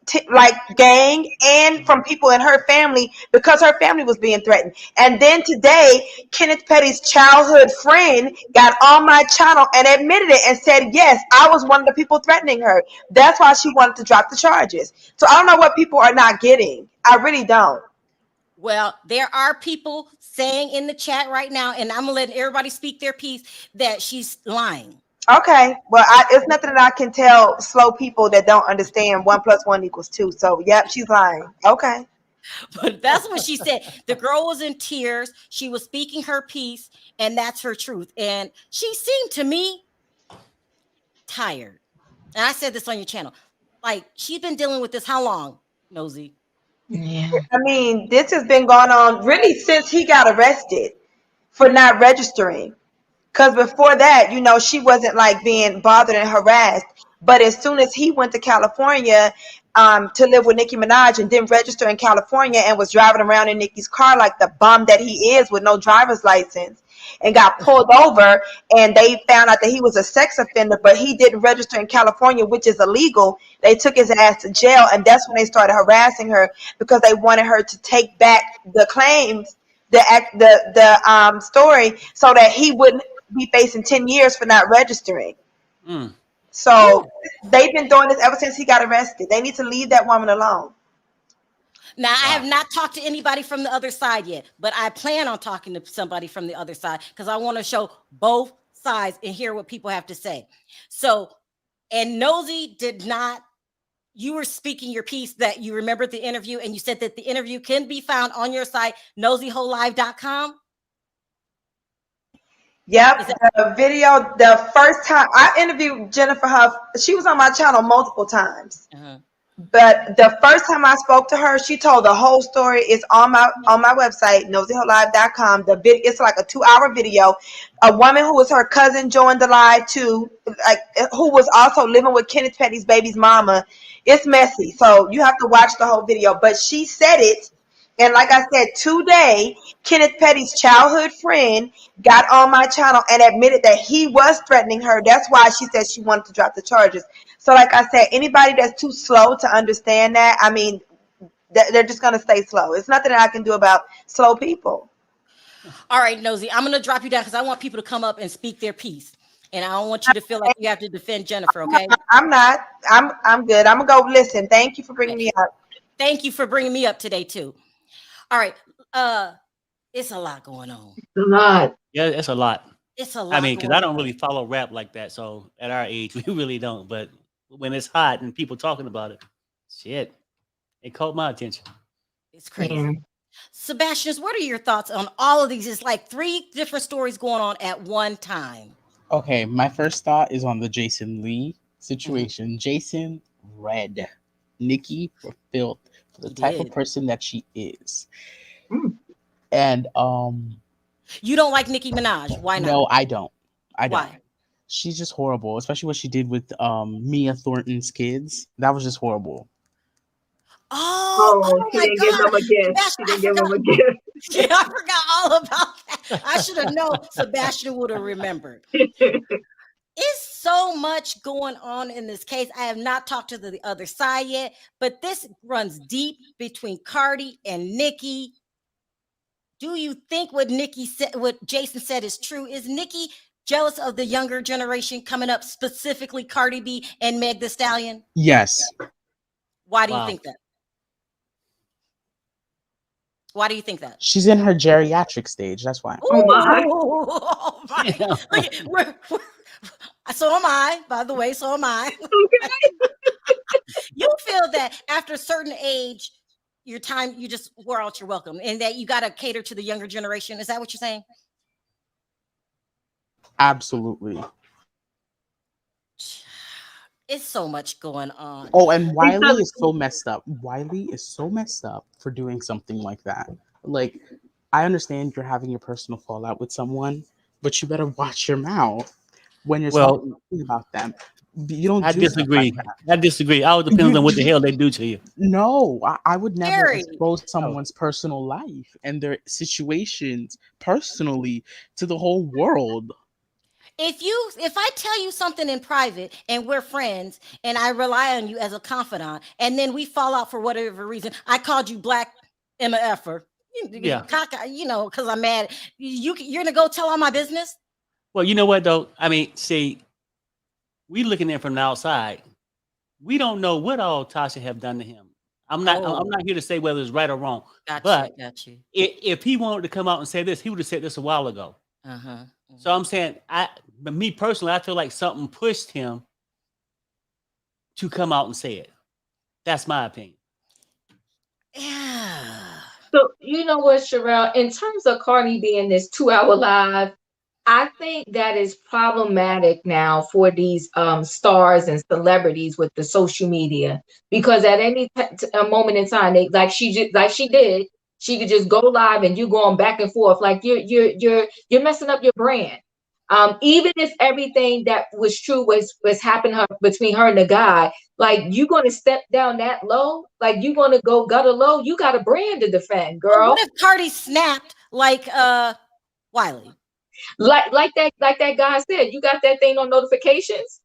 gang and from people in her family, because her family was being threatened. And then today, Kenneth Petty's childhood friend got on my channel and admitted it and said, yes, I was one of the people threatening her. That's why she wanted to drop the charges. So I don't know what people are not getting. I really don't. Well, there are people saying in the chat right now, and I'm gonna let everybody speak their piece, that she's lying. Okay, well, it's nothing that I can tell slow people that don't understand 1 + 1 = 2. So, yep, she's lying. Okay. But that's what she said. The girl was in tears. She was speaking her piece, and that's her truth. And she seemed to me tired. And I said this on your channel. Like, she's been dealing with this how long, Nosy? Yeah. I mean, this has been going on really since he got arrested for not registering. Because before that, she wasn't like being bothered and harassed. But as soon as he went to California to live with Nicki Minaj and didn't register in California and was driving around in Nicki's car like the bum that he is with no driver's license and got pulled over, and they found out that he was a sex offender, but he didn't register in California, which is illegal. They took his ass to jail, and that's when they started harassing her because they wanted her to take back the claims, the story, so that he wouldn't be facing 10 years for not registering. So they've been doing this ever since he got arrested. They need to leave that woman alone. Now, I have not talked to anybody from the other side yet, but I plan on talking to somebody from the other side because I want to show both sides and hear what people have to say. So, and Nosy did not, you were speaking your piece that you remembered the interview, and you said that the interview can be found on your site, NosyHoLive.com. Yep, the video, the first time I interviewed Jennifer Huff, she was on my channel multiple times. But the first time I spoke to her, she told the whole story. It's on my website, nosyholive.com. It's like a 2-hour video. A woman who was her cousin joined the live too, like who was also living with Kenneth Petty's baby's mama. It's messy, so you have to watch the whole video. But she said it, and like I said, today Kenneth Petty's childhood friend got on my channel and admitted that he was threatening her. That's why she said she wanted to drop the charges. So like I said, anybody that's too slow to understand that, I mean, they're just going to stay slow. It's nothing that I can do about slow people. All right, Nosy, I'm going to drop you down because I want people to come up and speak their piece. And I don't want you to feel like you have to defend Jennifer, okay? I'm not. I'm good. I'm going to go listen. Thank you for bringing me up. Thank you for bringing me up today, too. All right. It's a lot going on. It's a lot. Yeah, it's a lot. It's a lot. I mean, because I don't really follow rap like that. So at our age, we really don't. But when it's hot and people talking about it, shit, it caught my attention. It's crazy. Sebastian, what are your thoughts on all of these? It's like 3 different stories going on at one time. Okay, my first thought is on the Jason Lee situation. Jason read Nikki for filth, for the type of person that she is. And you don't like Nicki Minaj. Why not? No, I don't. Why? She's just horrible, especially what she did with Mia Thornton's kids. That was just horrible. Oh she my didn't God. give them a gift. She didn't give them a gift. Yeah, I forgot all about that. I should have known. Sebastian would have remembered. It's so much going on in this case. I have not talked to the other side yet, but this runs deep between Cardi and Nikki. Do you think what Nikki said, what Jason said, is true? Is Nikki jealous of the younger generation coming up, specifically Cardi B and Meg Thee Stallion? Yes. Why do you think that? Why do you think that? She's in her geriatric stage. That's why. Oh my. Oh my. So am I, by the way. So am I. Okay. You feel that after a certain age, your time, you just wore out your welcome, and that you got to cater to the younger generation. Is that what you're saying? Absolutely. It's so much going on. Oh, and Wiley is so messed up. Wiley is so messed up for doing something like that. Like, I understand you're having a personal fallout with someone, but you better watch your mouth when you're talking about them. You don't. I disagree. I disagree. All depends on what the hell they do to you. No, I would never expose someone's personal life and their situations personally to the whole world. If I tell you something in private and we're friends and I rely on you as a confidant, and then we fall out for whatever reason, I called you Black MFer. Yeah, you know, because I'm mad. You're gonna go tell all my business? Well, you know what though? I mean, see, we looking in from the outside. We don't know what all Tasha have done to him. I'm not here to say whether it's right or wrong. But if he wanted to come out and say this, he would have said this a while ago. So I'm saying, but me personally, I feel like something pushed him to come out and say it. That's my opinion. Yeah. So you know what, Sharrell, in terms of Cardi being this 2-hour live, I think that is problematic now for these stars and celebrities with the social media, because at any moment in time, they she did, she could just go live and you going back and forth like you're messing up your brand. Even if everything that was true was happening between her and the guy, like you gonna step down that low, like you gonna go gutter low, you got a brand to defend, girl. Well, what if Cardi snapped like Wiley? Like that guy said, you got that thing on notifications.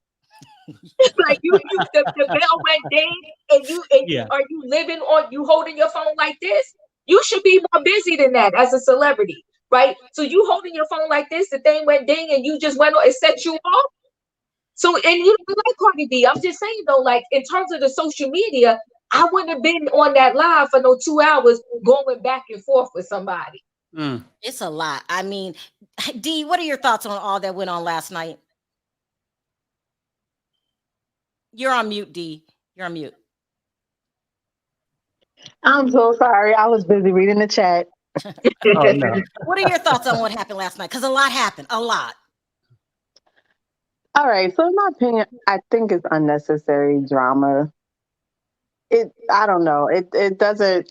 Like the bell went ding, and are you living on, you holding your phone like this? You should be more busy than that as a celebrity, right? So you holding your phone like this, the thing went ding, and you just went on, it set you off. So, and you don't like Cardi B. I'm just saying though, like in terms of the social media, I wouldn't have been on that live for no 2 hours going back and forth with somebody. It's a lot. I mean, D, what are your thoughts on all that went on last night? You're on mute, D. You're on mute. I'm so sorry. I was busy reading the chat. Oh, no. What are your thoughts on what happened last night? Because a lot happened. A lot. All right. So in my opinion, I think it's unnecessary drama. I don't know. It doesn't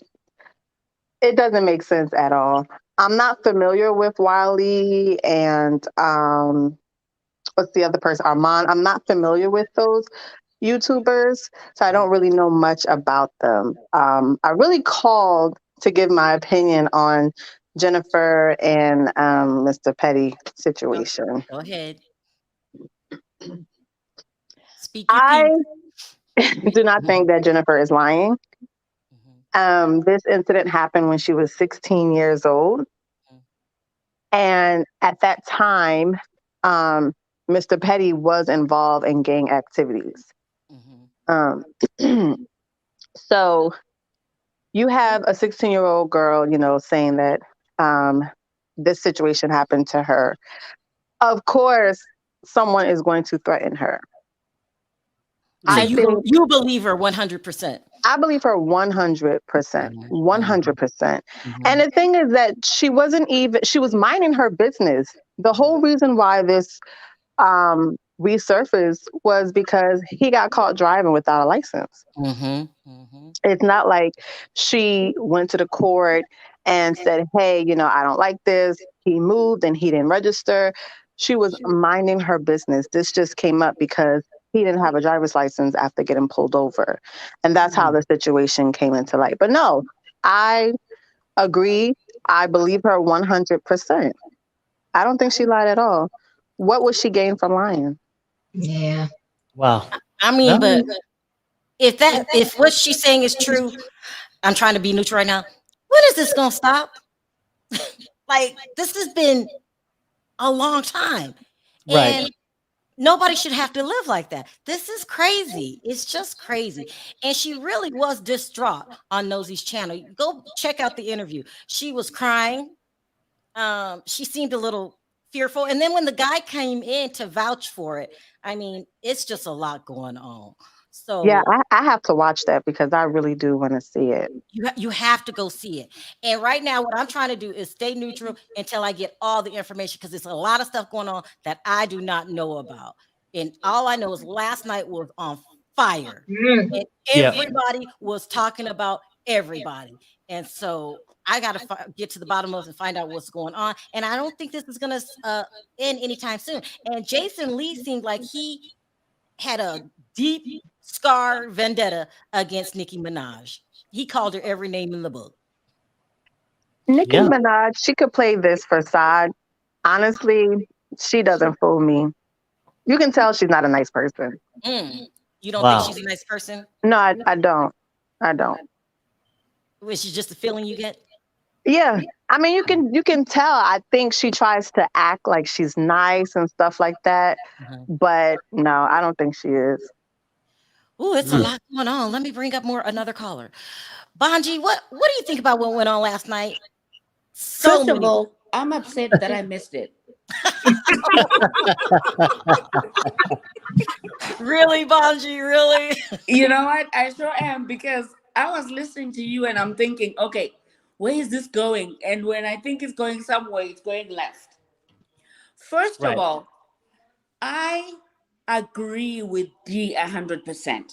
make sense at all. I'm not familiar with Wiley and what's the other person? Armand. I'm not familiar with those YouTubers, so I don't really know much about them. I really called to give my opinion on Jennifer and Mr. Petty situation. Go ahead. Speak your I piece. do not think that Jennifer is lying. This incident happened when she was 16 years old. And at that time, Mr. Petty was involved in gang activities. So you have a 16-year-old girl, saying that this situation happened to her. Of course, someone is going to threaten her. So you believe her 100%. I believe her 100%, 100%. And the thing is that she was minding her business. The whole reason why this resurfaced was because he got caught driving without a license. It's not like she went to the court and said, hey, I don't like this. He moved and he didn't register. She was minding her business. This just came up because he didn't have a driver's license after getting pulled over. And that's how the situation came into light. But no, I agree. I believe her 100%. I don't think she lied at all. What would she gain from lying? Yeah. Wow. I mean, but if what she's saying is true, I'm trying to be neutral right now. When is this gonna stop? Like, this has been a long time. Right. And nobody should have to live like that. This is crazy. It's just crazy. And she really was distraught on Nosey's channel. Go check out the interview. She was crying. She seemed a little fearful. And then when the guy came in to vouch for it, I mean, it's just a lot going on. So yeah, I have to watch that because I really do want to see it. You have to go see it. And right now, what I'm trying to do is stay neutral until I get all the information, because there's a lot of stuff going on that I do not know about. And all I know is last night was on fire. And everybody was talking about everybody. And so I got to get to the bottom of it and find out what's going on. And I don't think this is going to end anytime soon. And Jason Lee seemed like he had a deep scar vendetta against Nicki Minaj. He called her every name in the book. Nicki Minaj, she could play this facade. Honestly, she doesn't fool me. You can tell she's not a nice person. You don't think she's a nice person? No, I don't. I don't. Which is just a feeling you get? Yeah. I mean, you can tell. I think she tries to act like she's nice and stuff like that. But no, I don't think she is. Oh, it's a lot going on. Let me bring up another caller. Bonji, what do you think about what went on last night? First of all, I'm upset that I missed it. Really, Bonji? Really? You know what? I sure am, because I was listening to you and I'm thinking, okay, where is this going? And when I think it's going somewhere, it's going left. First of all, I agree with Dee 100%.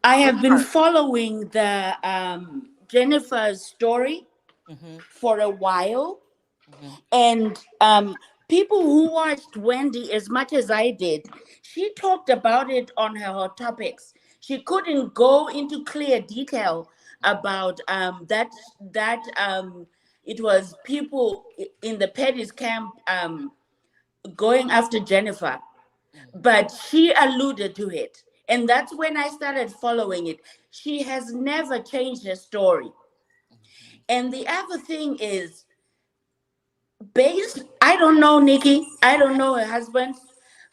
I have been following the Jennifer's story for a while, and people who watched Wendy as much as I did, she talked about it on her Hot Topics. She couldn't go into clear detail about that it was people in the Petty's camp going after Jennifer, but she alluded to it. And that's when I started following it. She has never changed her story. And the other thing is, I don't know Nikki, I don't know her husband,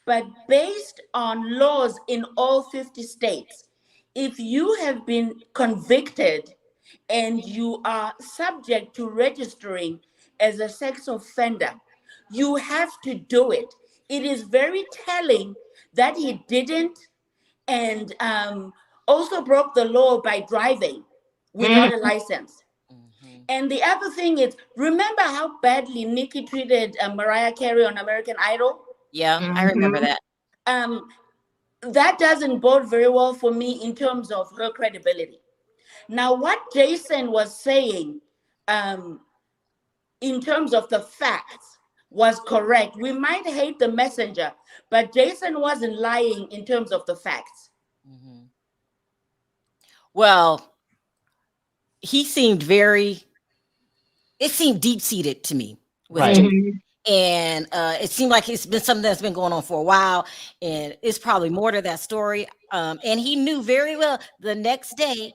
but based on laws in all 50 states, if you have been convicted and you are subject to registering as a sex offender, you have to do it. It is very telling that he didn't, and also broke the law by driving without a license. And the other thing is, remember how badly Nikki treated Mariah Carey on American Idol? Yeah, I remember that. that doesn't bode very well for me in terms of her credibility. Now, what Jason was saying, in terms of the facts, was correct. We might hate the messenger, but Jason wasn't lying in terms of the facts. Mm-hmm. Well, it seemed deep-seated to me with Jason. And it seemed like it's been something that's been going on for a while, and it's probably more to that story. And he knew very well the next day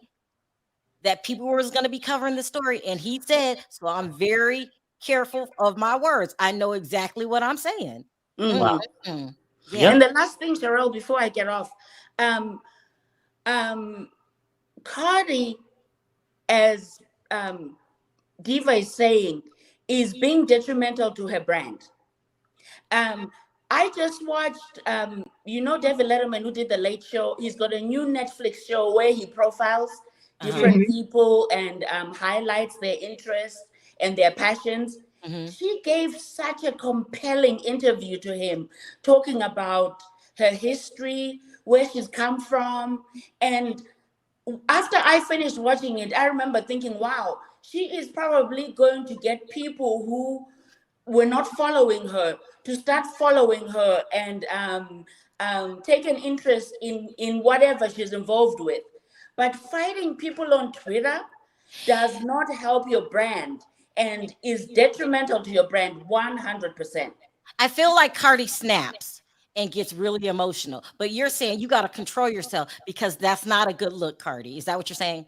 that people were going to be covering the story, and he said, "So I'm very careful of my words. I know exactly what I'm saying." Wow. Yeah. And the last thing, Sharrell, before I get off, Cardi, as Diva is saying, is being detrimental to her brand. I just watched, David Letterman, who did The Late Show. He's got a new Netflix show where he profiles different people and highlights their interests and their passions. She gave such a compelling interview to him, talking about her history, where she's come from. And after I finished watching it, I remember thinking, wow, she is probably going to get people who were not following her to start following her and take an interest in whatever she's involved with. But fighting people on Twitter does not help your brand and is detrimental to your brand 100%. I feel like Cardi snaps and gets really emotional, but you're saying you got to control yourself because that's not a good look, Cardi. Is that what you're saying?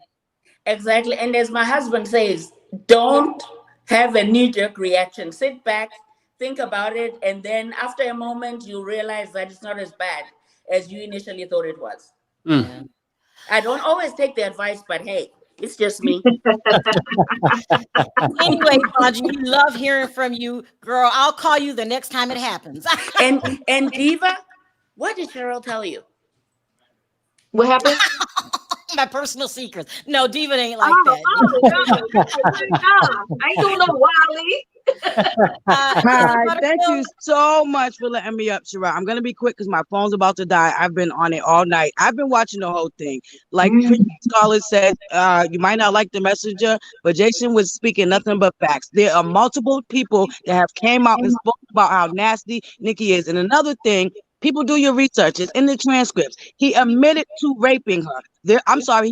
Exactly. And as my husband says, don't have a knee-jerk reaction. Sit back, think about it, and then after a moment, you realize that it's not as bad as you initially thought it was. Yeah. I don't always take the advice, but hey, it's just me. Anyway, Angie, we love hearing from you, girl. I'll call you the next time it happens. and Diva, what did Sharrell tell you? What happened? My personal secrets. No, Diva ain't like that. I ain't doing no Wiley. Hi, thank you so much for letting me up, Sharrell. I'm gonna be quick because my phone's about to die. I've been on it all night. I've been watching the whole thing. Like Scarlett said, you might not like the messenger, but Jason was speaking nothing but facts. There are multiple people that have came out and spoke about how nasty Nikki is. And another thing, people do your research. It's in the transcripts. He admitted to raping her. He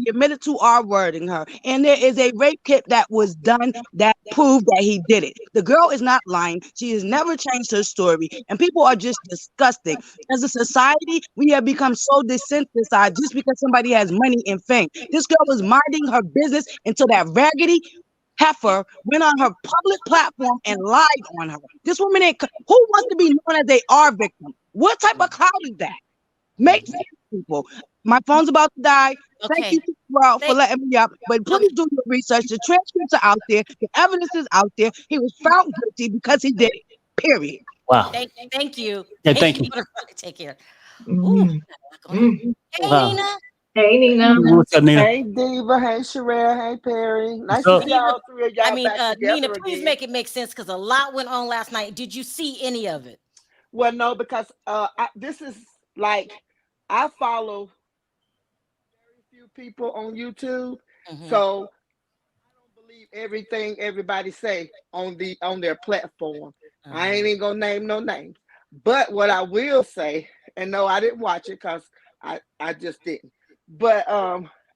admitted to R-wording her. And there is a rape kit that was done that proved that he did it. The girl is not lying. She has never changed her story. And people are just disgusting. As a society, we have become so desensitized just because somebody has money and fame. This girl was minding her business until that raggedy heifer went on her public platform and lied on her. This woman ain't. Who wants to be known as a R victim? What type of cloud is that? Make sense, people. My phone's about to die. Thank you for letting me up. But please do your research. The transcripts are out there. The evidence is out there. He was found guilty because he did it. Period. Wow. Thank you. Yeah, thank you. Take care. Mm-hmm. Hey, Nina. Hey, Nina. What's up, Nina? Hey, Diva. Hey, Sharrell. Hey, Perry. Nice to see all three of y'all back together Nina, please again. make it make sense because a lot went on last night. Did you see any of it? Well, no, because this is like I follow very few people on YouTube, so I don't believe everything everybody say on their platform. I ain't even gonna name no names, but what I will say, and no, I didn't watch it because I just didn't. But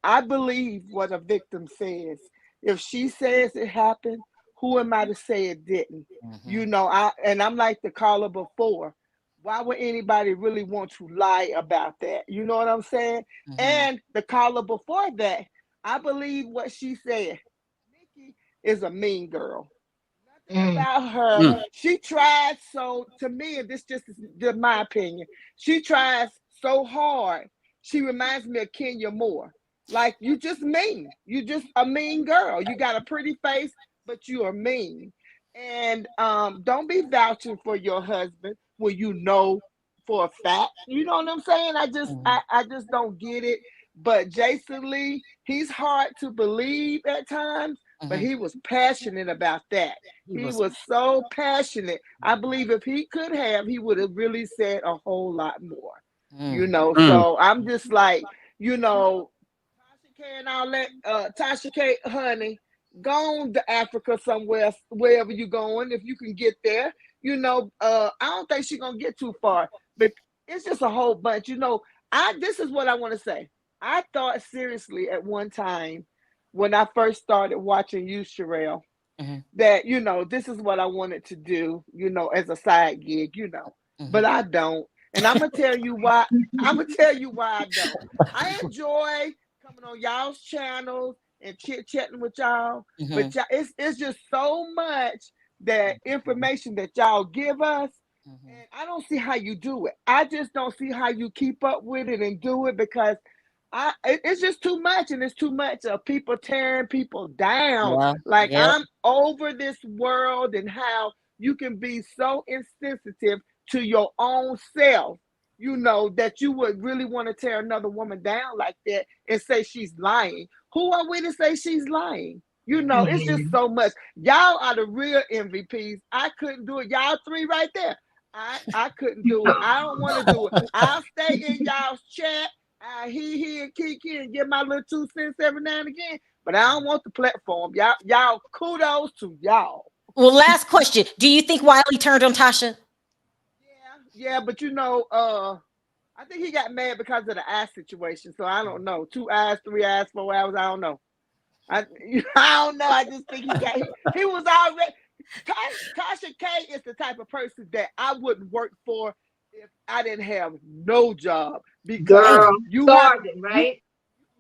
I believe what a victim says. If she says it happened, who am I to say it didn't? You know, I'm like the caller before. Why would anybody really want to lie about that? You know what I'm saying? And the caller before that, I believe what she said. Nikki is a mean girl. Nothing about her. She tried so, to me, and this just is my opinion, she tries so hard. She reminds me of Kenya Moore. Like, you just mean. You just a mean girl. You got a pretty face, but you are mean. And don't be vouching for your husband when you know for a fact. You know what I'm saying? I just don't get it. But Jason Lee, he's hard to believe at times, but he was passionate about that. He was so passionate. I believe if he could have, he would have really said a whole lot more. You know, so I'm just like, you know, Tasha K and all that, Tasha K, honey, go on to Africa somewhere, wherever you going, if you can get there. You know, I don't think she's gonna get too far, but it's just a whole bunch. You know, this is what I want to say. I thought seriously at one time when I first started watching you, Sharrell, that, you know, this is what I wanted to do, you know, as a side gig, you know, but I don't. And I'm gonna tell you why. I'm gonna tell you why I don't. I enjoy coming on y'all's channels and chit-chatting with y'all, but y'all, it's just so much that information that y'all give us, and I don't see how you do it. I just don't see how you keep up with it and do it, because it's just too much, and it's too much of people tearing people down. Like, I'm over this world and how you can be so insensitive to your own self, you know, that you would really want to tear another woman down like that and say she's lying. Who are we to say she's lying? You know, it's just so much. Y'all are the real MVPs. I couldn't do it. Y'all three right there. I couldn't do it. I don't want to do it. I'll stay in y'all's chat. He and Kiki and get my little 2 cents every now and again, but I don't want the platform. Y'all kudos to y'all. Well, last question. Do you think Wiley turned on Tasha? Yeah, but you know, I think he got mad because of the eye situation. So I don't know. 2 eyes, 3 eyes, 4 hours. I don't know. I don't know. I just think he was already. Tasha K is the type of person that I wouldn't work for if I didn't have no job, because you starving, right?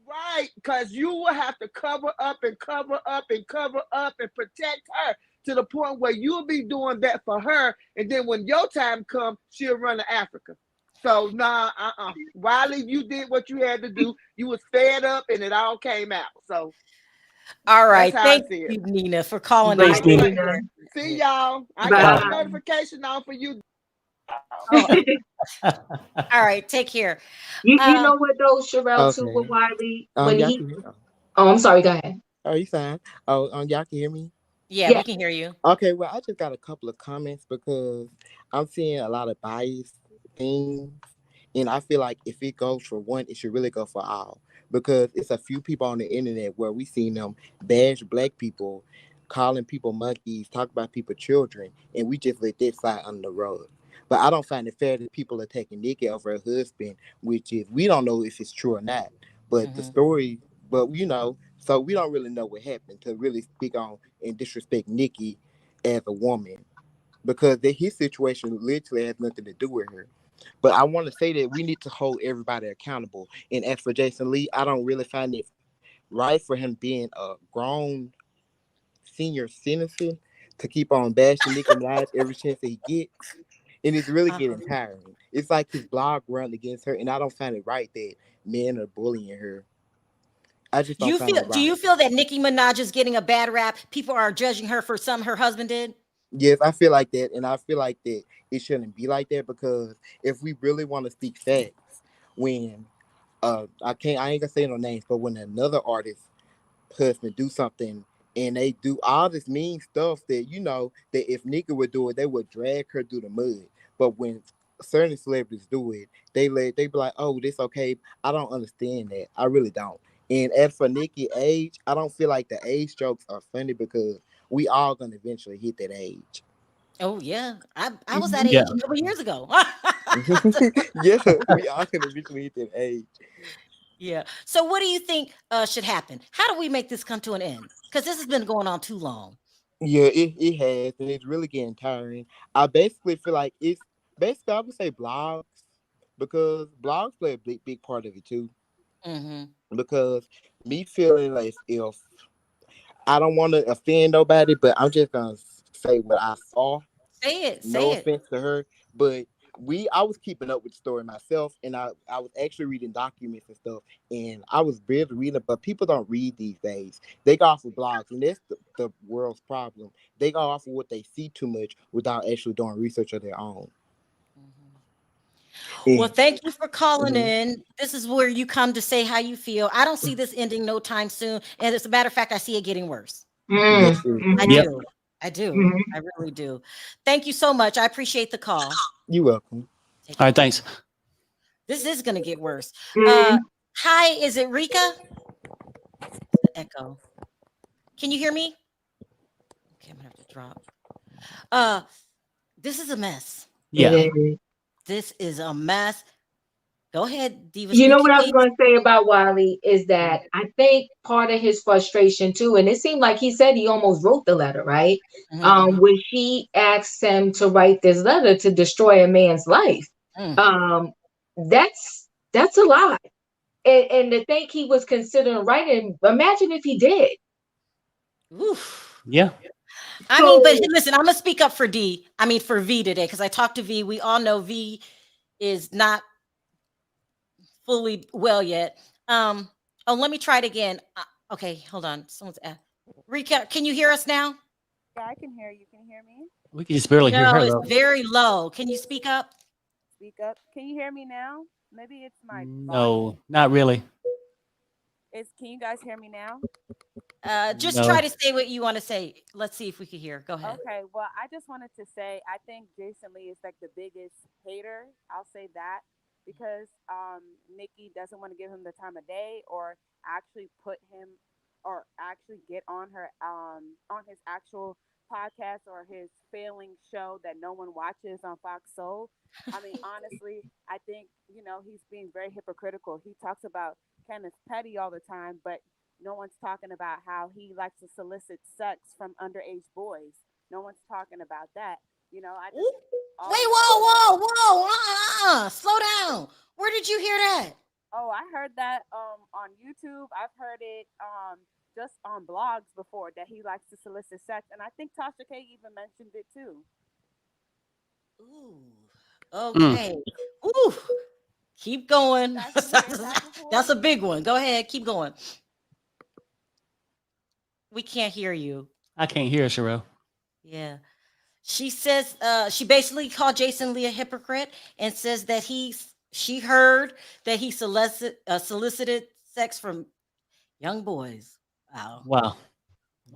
Right, because you will have to cover up and cover up and cover up and protect her to the point where you'll be doing that for her, and then when your time comes, she'll run to Africa. So Wiley, you did what you had to do. You was fed up, and it all came out. So, all right, thank you, Nina, for calling in. See y'all. I got a notification on for you. All right, take care. You know what though, Sharrell, too, with Wiley, when oh, I'm sorry, go ahead. Are you fine? Oh, y'all can hear me? Yeah, we can hear you. Okay, well, I just got a couple of comments because I'm seeing a lot of biased things, and I feel like if it goes for one, it should really go for all, because it's a few people on the internet where we seen them bash black people, calling people monkeys, talk about people children, and we just let that slide under the rug. But I don't find it fair that people are taking Nikki over her husband, which is, we don't know if it's true or not. But the story, but you know, so we don't really know what happened to really speak on and disrespect Nikki as a woman, because his situation literally has nothing to do with her. But I want to say that we need to hold everybody accountable. And as for Jason Lee, I don't really find it right for him being a grown senior citizen to keep on bashing Nicki Minaj every chance that he gets. And it's really getting tiring. It's like his blog run against her, and I don't find it right that men are bullying her. I just don't find it right. Do you feel that Nicki Minaj is getting a bad rap? People are judging her for something her husband did? Yes, I feel like that, and I feel like that it shouldn't be like that, because if we really want to speak facts, when I ain't gonna say no names, but when another artist husband do something and they do all this mean stuff that, you know, that if Nicki would do it, they would drag her through the mud. But when certain celebrities do it, they be like, oh, this okay. I don't understand that. I really don't. And as for Nicki age, I don't feel like the age jokes are funny, because we all gonna eventually hit that age. Oh yeah, I was that age a couple years ago. Yeah, we all gonna eventually hit that age. Yeah. So what do you think should happen? How do we make this come to an end? Because this has been going on too long. Yeah, it has, and it's really getting tiring. I basically feel like it's basically, I would say blogs, because blogs play a big part of it too. Because me feeling like, if I don't want to offend nobody, but I'm just gonna say what I saw. Say it. No offense to her, but I was keeping up with the story myself, and I was actually reading documents and stuff, and I was barely reading it, but people don't read these days. They go off of blogs, and that's the world's problem. They go off of what they see too much without actually doing research of their own. Well, thank you for calling in. This is where you come to say how you feel. I don't see this ending no time soon, and as a matter of fact, I see it getting worse. I do. I really do. Thank you so much. I appreciate the call. You're welcome. All right, thanks. This is gonna get worse. Mm-hmm. Hi, is it Rika? The echo. Can you hear me? Okay, I'm gonna have to drop. This is a mess. Yeah. This is a mess. Go ahead, Diva. You know Speak what your I was piece. going to say about Wiley is that I think part of his frustration too, and it seemed like he said he almost wrote the letter, right? When she asked him to write this letter to destroy a man's life. That's a lot. And to think he was considering writing, imagine if he did. Oof. Yeah. I mean, but listen, I'm gonna speak up for for V today, because I talked to V. We all know V is not fully well yet. Let me try it again. Okay, hold on. Someone's Rika, can you hear us now? Yeah, I can hear you. Can you hear me? We can just barely hear her. No, it's very low. Can you speak up? Speak up. Can you hear me now? Maybe it's my No, not really. Can you guys hear me now? Just try to say what you want to say. Let's see if we can hear. Go ahead. Okay, well, I just wanted to say I think Jason Lee is like the biggest hater. I'll say that because Nikki doesn't want to give him the time of day or actually put him or actually get on her on his actual podcast or his failing show that no one watches on Fox Soul. I mean, honestly, I think, he's being very hypocritical. He talks about Kenneth Petty all the time, but no one's talking about how he likes to solicit sex from underage boys. No one's talking about that. I just wait, whoa, slow down. Where did you hear that? Oh, I heard that on YouTube. I've heard it just on blogs before that he likes to solicit sex, and I think Tasha K even mentioned it too. Ooh, okay. Ooh, keep going. That's a big one. Go ahead, keep going. We can't hear you. I can't hear Sharrell. Yeah. She says she basically called Jason Lee a hypocrite and says that she heard that he solicited sex from young boys. Wow.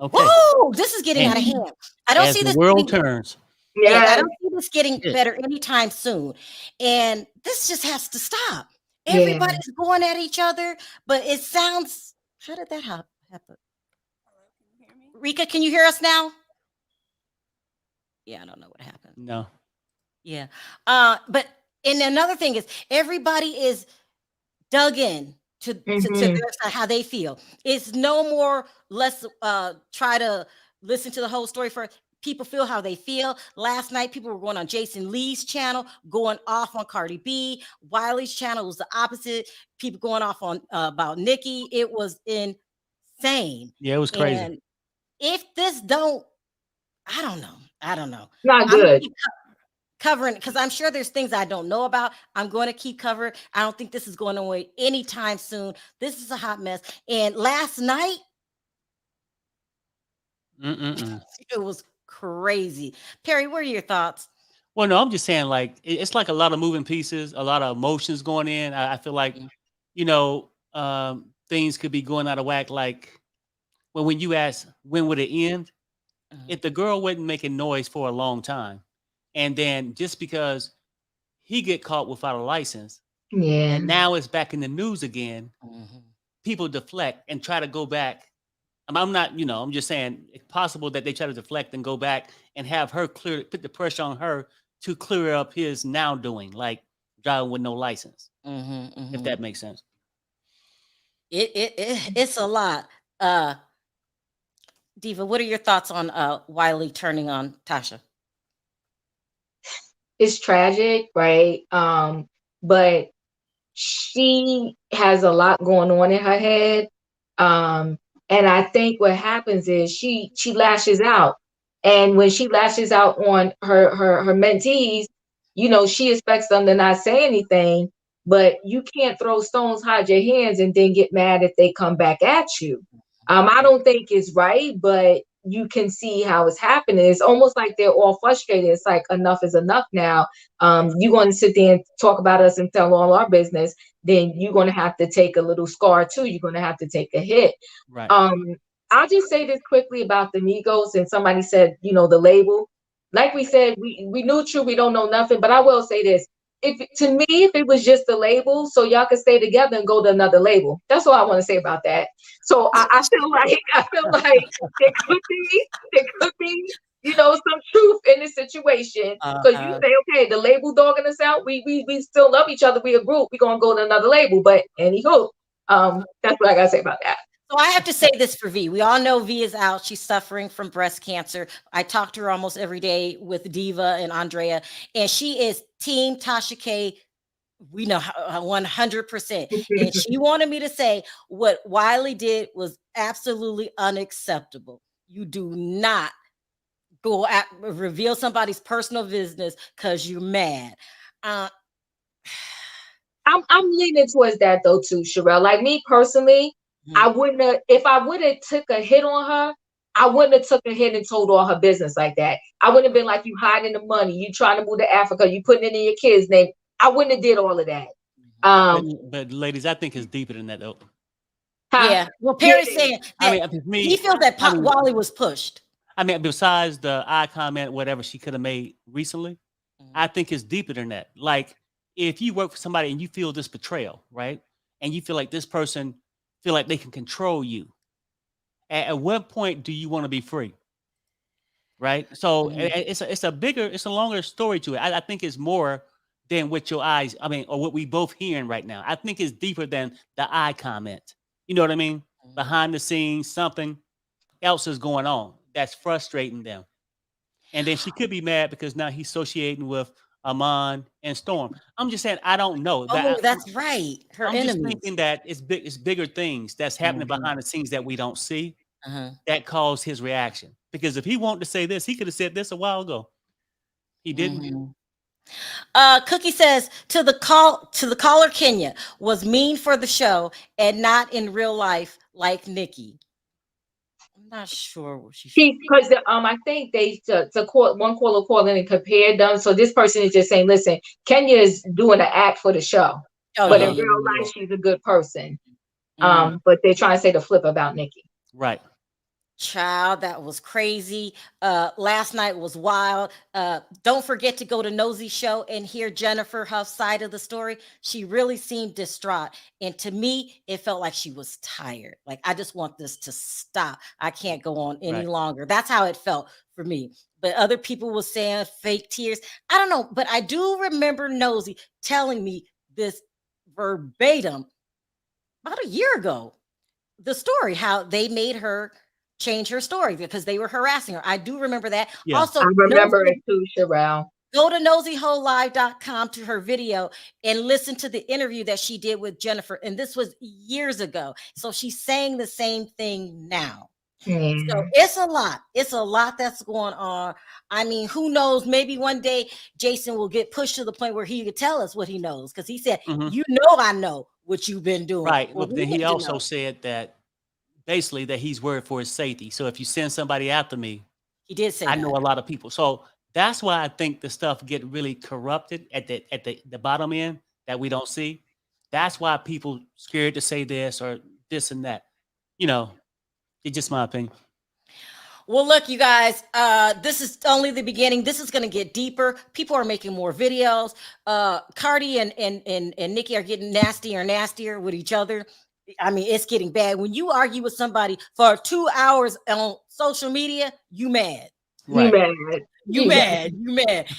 Okay. Whoa, this is getting out of hand. I don't see this. The world turns. Yeah, I don't see this getting better anytime soon. And this just has to stop. Everybody's going at each other, but it sounds. How did that happen? Rika, can you hear us now? Yeah, I don't know what happened. No. Yeah. But and another thing is everybody is dug in to their side, how they feel. It's no more let's try to listen to the whole story for people feel how they feel. Last night, people were going on Jason Lee's channel, going off on Cardi B. Wiley's channel was the opposite. People going off on about Nikki. It was insane. Yeah, it was crazy. And if this don't, I don't know. Not good. Covering, because I'm sure there's things I don't know about. I'm going to keep covering. I don't think this is going away anytime soon. This is a hot mess. And last night, it was crazy. Perry, what are your thoughts? Well, no, I'm just saying, like, it's like a lot of moving pieces, a lot of emotions going in. I feel like, things could be going out of whack. Like, when you ask, when would it end? If the girl wasn't making noise for a long time, and then just because he get caught without a license, and now it's back in the news again, people deflect and try to go back. I'm not, I'm just saying it's possible that they try to deflect and go back and have her put the pressure on her to clear up his now doing, like driving with no license, if that makes sense. It's a lot. Diva, what are your thoughts on Wiley turning on Tasha? It's tragic, right? But she has a lot going on in her head. And I think what happens is she lashes out. And when she lashes out on her mentees, she expects them to not say anything, but you can't throw stones, hide your hands, and then get mad if they come back at you. I don't think it's right, but you can see how it's happening. It's almost like they're all frustrated. It's like enough is enough now. You're going to sit there and talk about us and tell all our business, then you're going to have to take a little scar too. You're going to have to take a hit. Right. I'll just say this quickly about the Migos, and somebody said, the label. Like we said, we neutral, we don't know nothing, but I will say this. to me, if it was just the label, so y'all could stay together and go to another label. That's all I want to say about that. So I feel like there could be, some truth in this situation. Because you say, okay, the label dogging us out, we still love each other, we a group, we're gonna go to another label. But anywho, that's what I gotta say about that. So I have to say this for V. We all know V is out. She's suffering from breast cancer. I talk to her almost every day with Diva and Andrea, and she is Team Tasha K. We know 100%. And she wanted me to say what Wiley did was absolutely unacceptable. You do not go reveal somebody's personal business because you're mad. I'm leaning towards that though too, Sharrell. Like me personally, I wouldn't have, if I would have took a hit on her, I wouldn't have took a hit and told all her business like that. I wouldn't have been like, you hiding the money, you trying to move to Africa, you putting it in your kid's name. I wouldn't have did all of that. But ladies, I think it's deeper than that though. Yeah. Well, Perry's saying that he feels that Wally was pushed. I mean, besides the eye comment, whatever she could have made recently, I think it's deeper than that. Like, if you work for somebody and you feel this betrayal, right? And you feel like this person feel like they can control you. At what point do you want to be free? Right? So it's a longer story to it. I think it's more than what your eyes, or what we both hearing right now. I think it's deeper than the eye comment. You know what I mean? Behind the scenes, something else is going on that's frustrating them. And then she could be mad because now he's associating with Amon and Storm. I'm just saying, I don't know. That's right. I'm just thinking that it's bigger things that's happening behind the scenes that we don't see that caused his reaction. Because if he wanted to say this, he could have said this a while ago. He didn't. Cookie says to the caller, Kenya was mean for the show and not in real life like Nikki. I'm not sure what she's because I think they one caller called in and compared them. So this person is just saying, listen, Kenya is doing an act for the show, but in real life she's a good person. But they're trying to say the flip about Nikki. Right. Child, that was crazy. Last night was wild. Don't forget to go to Nosy Show and hear Jennifer Huff's side of the story. She really seemed distraught. And to me, it felt like she was tired. Like, I just want this to stop. I can't go on any longer. That's how it felt for me. But other people were saying fake tears. I don't know. But I do remember Nosy telling me this verbatim about a year ago. The story, how they made her change her story because they were harassing her. I do remember that. Yeah. Also, I remember it too, Sharrell. Go to nosyholelive.com to her video and listen to the interview that she did with Jennifer. And this was years ago. So she's saying the same thing now. So it's a lot. It's a lot that's going on. I mean, who knows? Maybe one day Jason will get pushed to the point where he could tell us what he knows. Because he said, you know, I know what you've been doing. Right. Well, then he also said that basically that he's worried for his safety. So if you send somebody after me, he did say I know a lot of people. So that's why I think the stuff get really corrupted at the bottom end that we don't see. That's why people scared to say this or this and that. You know, it's just my opinion. Well, look, you guys, this is only the beginning. This is going to get deeper. People are making more videos. Cardi and Nikki are getting nastier and nastier with each other. I mean, it's getting bad. When you argue with somebody for 2 hours on social media, you mad. Right. You mad.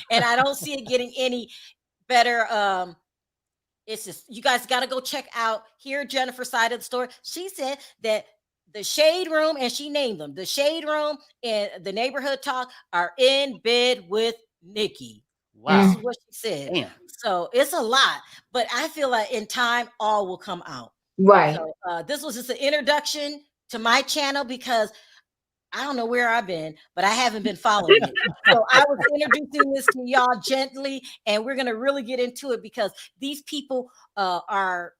And I don't see it getting any better. It's just, you guys got to go check out, hear Jennifer's side of the story. She said that the Shade Room, and she named them, the Shade Room and the Neighborhood Talk are in bed with Nikki. Wow. This is what she said. Damn. So it's a lot, but I feel like in time, all will come out. Right. So this was just an introduction to my channel because I don't know where I've been, but I haven't been following it. So I was introducing this to y'all gently, and we're going to really get into it because these people are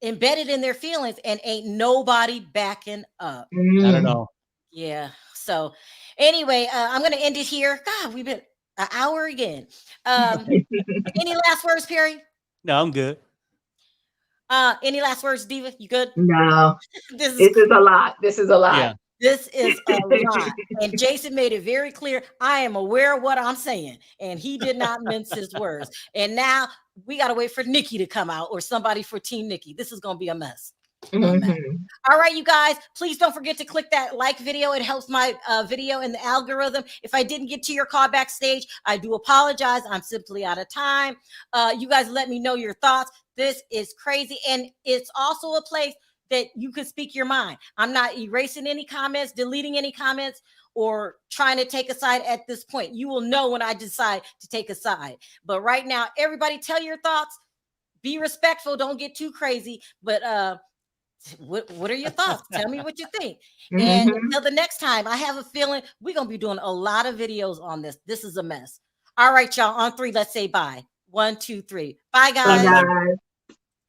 embedded in their feelings and ain't nobody backing up. Not at all. Yeah. So anyway, I'm going to end it here. God, we've been an hour again. Any last words, Perry? No, I'm good. Any last words, Diva? You good? No. This is a lot. This is a lot. Yeah. This is a lie. And Jason made it very clear. I am aware of what I'm saying. And he did not mince his words. And now we got to wait for Nikki to come out or somebody for Team Nikki. This is going to be a mess. All right, you guys, please don't forget to click that like video. It helps my video in the algorithm. If I didn't get to your call backstage, I do apologize. I'm simply out of time. You guys let me know your thoughts. This is crazy. And it's also a place that you can speak your mind. I'm not erasing any comments, deleting any comments, or trying to take a side at this point. You will know when I decide to take a side. But right now, everybody tell your thoughts. Be respectful. Don't get too crazy. But what are your thoughts? Tell me what you think. And until the next time, I have a feeling we're going to be doing a lot of videos on this. This is a mess. All right, y'all. On 3, let's say bye. 1, 2, 3. Bye, guys. Bye, guys.